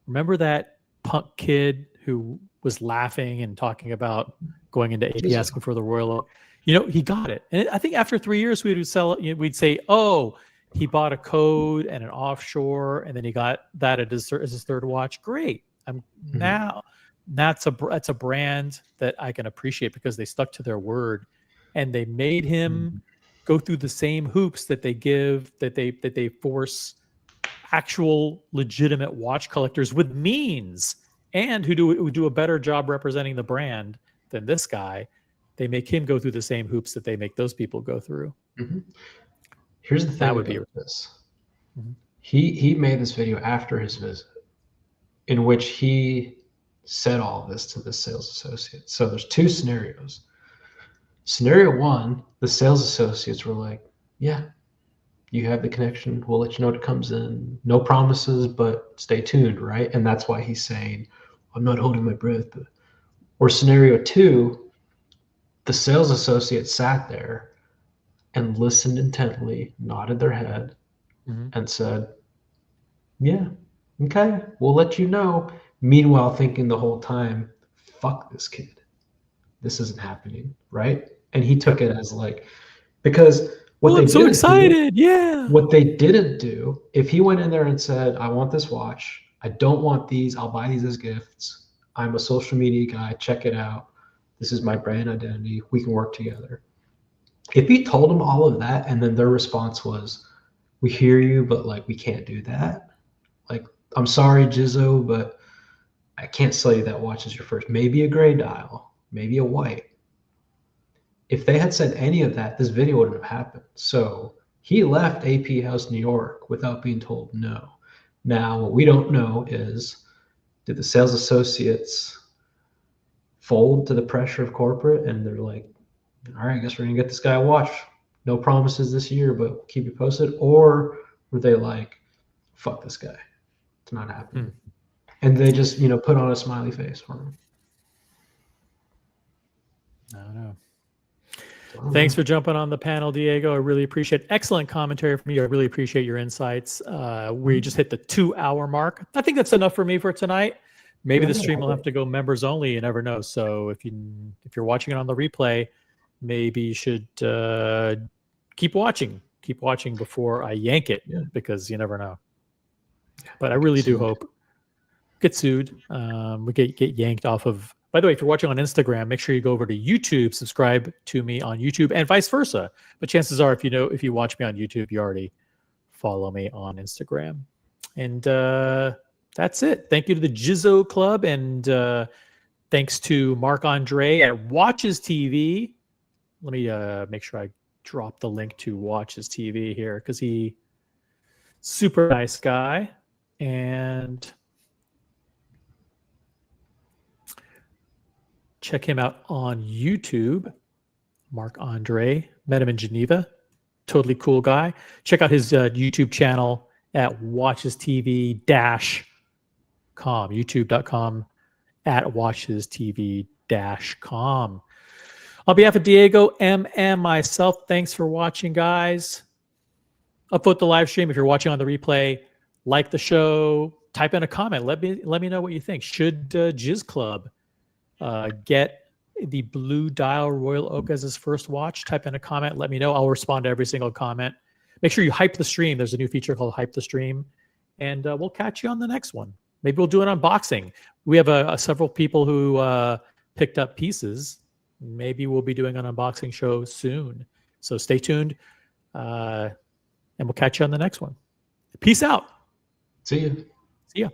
remember that punk kid who was laughing and talking about going into AP asking for the Royal Oak? He got it. And I think after 3 years we would sell it. We'd say, oh, he bought a code and an offshore, and then he got that as his third watch. Great. Now that's a brand that I can appreciate because they stuck to their word, and they made him go through the same hoops that they force actual legitimate watch collectors with means and who do a better job representing the brand than this guy. They make him go through the same hoops that they make those people go through. Mm-hmm. Here's the thing that would about be this. Mm-hmm. He made this video after his visit, in which he said all of this to the sales associate. So there's two scenarios. Scenario one, the sales associates were like, yeah, you have the connection. We'll let you know when it comes in. No promises, but stay tuned, right? And that's why he's saying, I'm not holding my breath. Or scenario two, the sales associate sat there and listened intently, nodded their head, and said, yeah, okay, we'll let you know. Meanwhile, thinking the whole time, fuck this kid. This isn't happening, right? And he took it as like, because I'm so excited. Yeah. What they didn't do, if he went in there and said, I want this watch, I don't want these, I'll buy these as gifts. I'm a social media guy, check it out. This is my brand identity. We can work together. If he told them all of that and then their response was, we hear you, but like, we can't do that. Like, I'm sorry, Jizzo, but I can't sell you that watch as your first. Maybe a gray dial, maybe a white. If they had said any of that, this video wouldn't have happened. So He left AP House New York without being told no. Now, what we don't know is, did the sales associates fold to the pressure of corporate and they're like, all right, I guess we're going to get this guy a watch. No promises this year, but we'll keep you posted. Or were they like, fuck this guy. It's not happening. And they just, put on a smiley face for him. I don't know. Thanks for jumping on the panel, Diego. I really appreciate it. Excellent commentary from you. I really appreciate your insights. We just hit the 2-hour mark. I think that's enough for me for tonight. Maybe the stream will have to go members only. You never know. So if you're watching it on the replay, maybe you should keep watching. Keep watching before I yank it, because you never know. But I really do hope get sued. We get yanked off of. By the way, if you're watching on Instagram, make sure you go over to YouTube, subscribe to me on YouTube, and vice versa. But chances are, if you watch me on YouTube, you already follow me on Instagram. And that's it. Thank you to the Jizzo Club, and thanks to Mark Andre at Watches TV. Let me make sure I drop the link to Watches TV here, because super nice guy. And check him out on YouTube. Mark Andre. Met him in Geneva. Totally cool guy. Check out his YouTube channel at watchestv-com. YouTube.com at watchestv-com. On behalf of Diego, and myself, thanks for watching, guys. Upvote the live stream if you're watching on the replay. Like the show. Type in a comment. Let me know what you think. Should Jizz Club get the Blue Dial Royal Oak as his first watch? Type in a comment. Let me know. I'll respond to every single comment. Make sure you hype the stream. There's a new feature called Hype the Stream. And we'll catch you on the next one. Maybe we'll do an unboxing. We have several people who picked up pieces. Maybe we'll be doing an unboxing show soon. So stay tuned. And we'll catch you on the next one. Peace out. See you. See ya.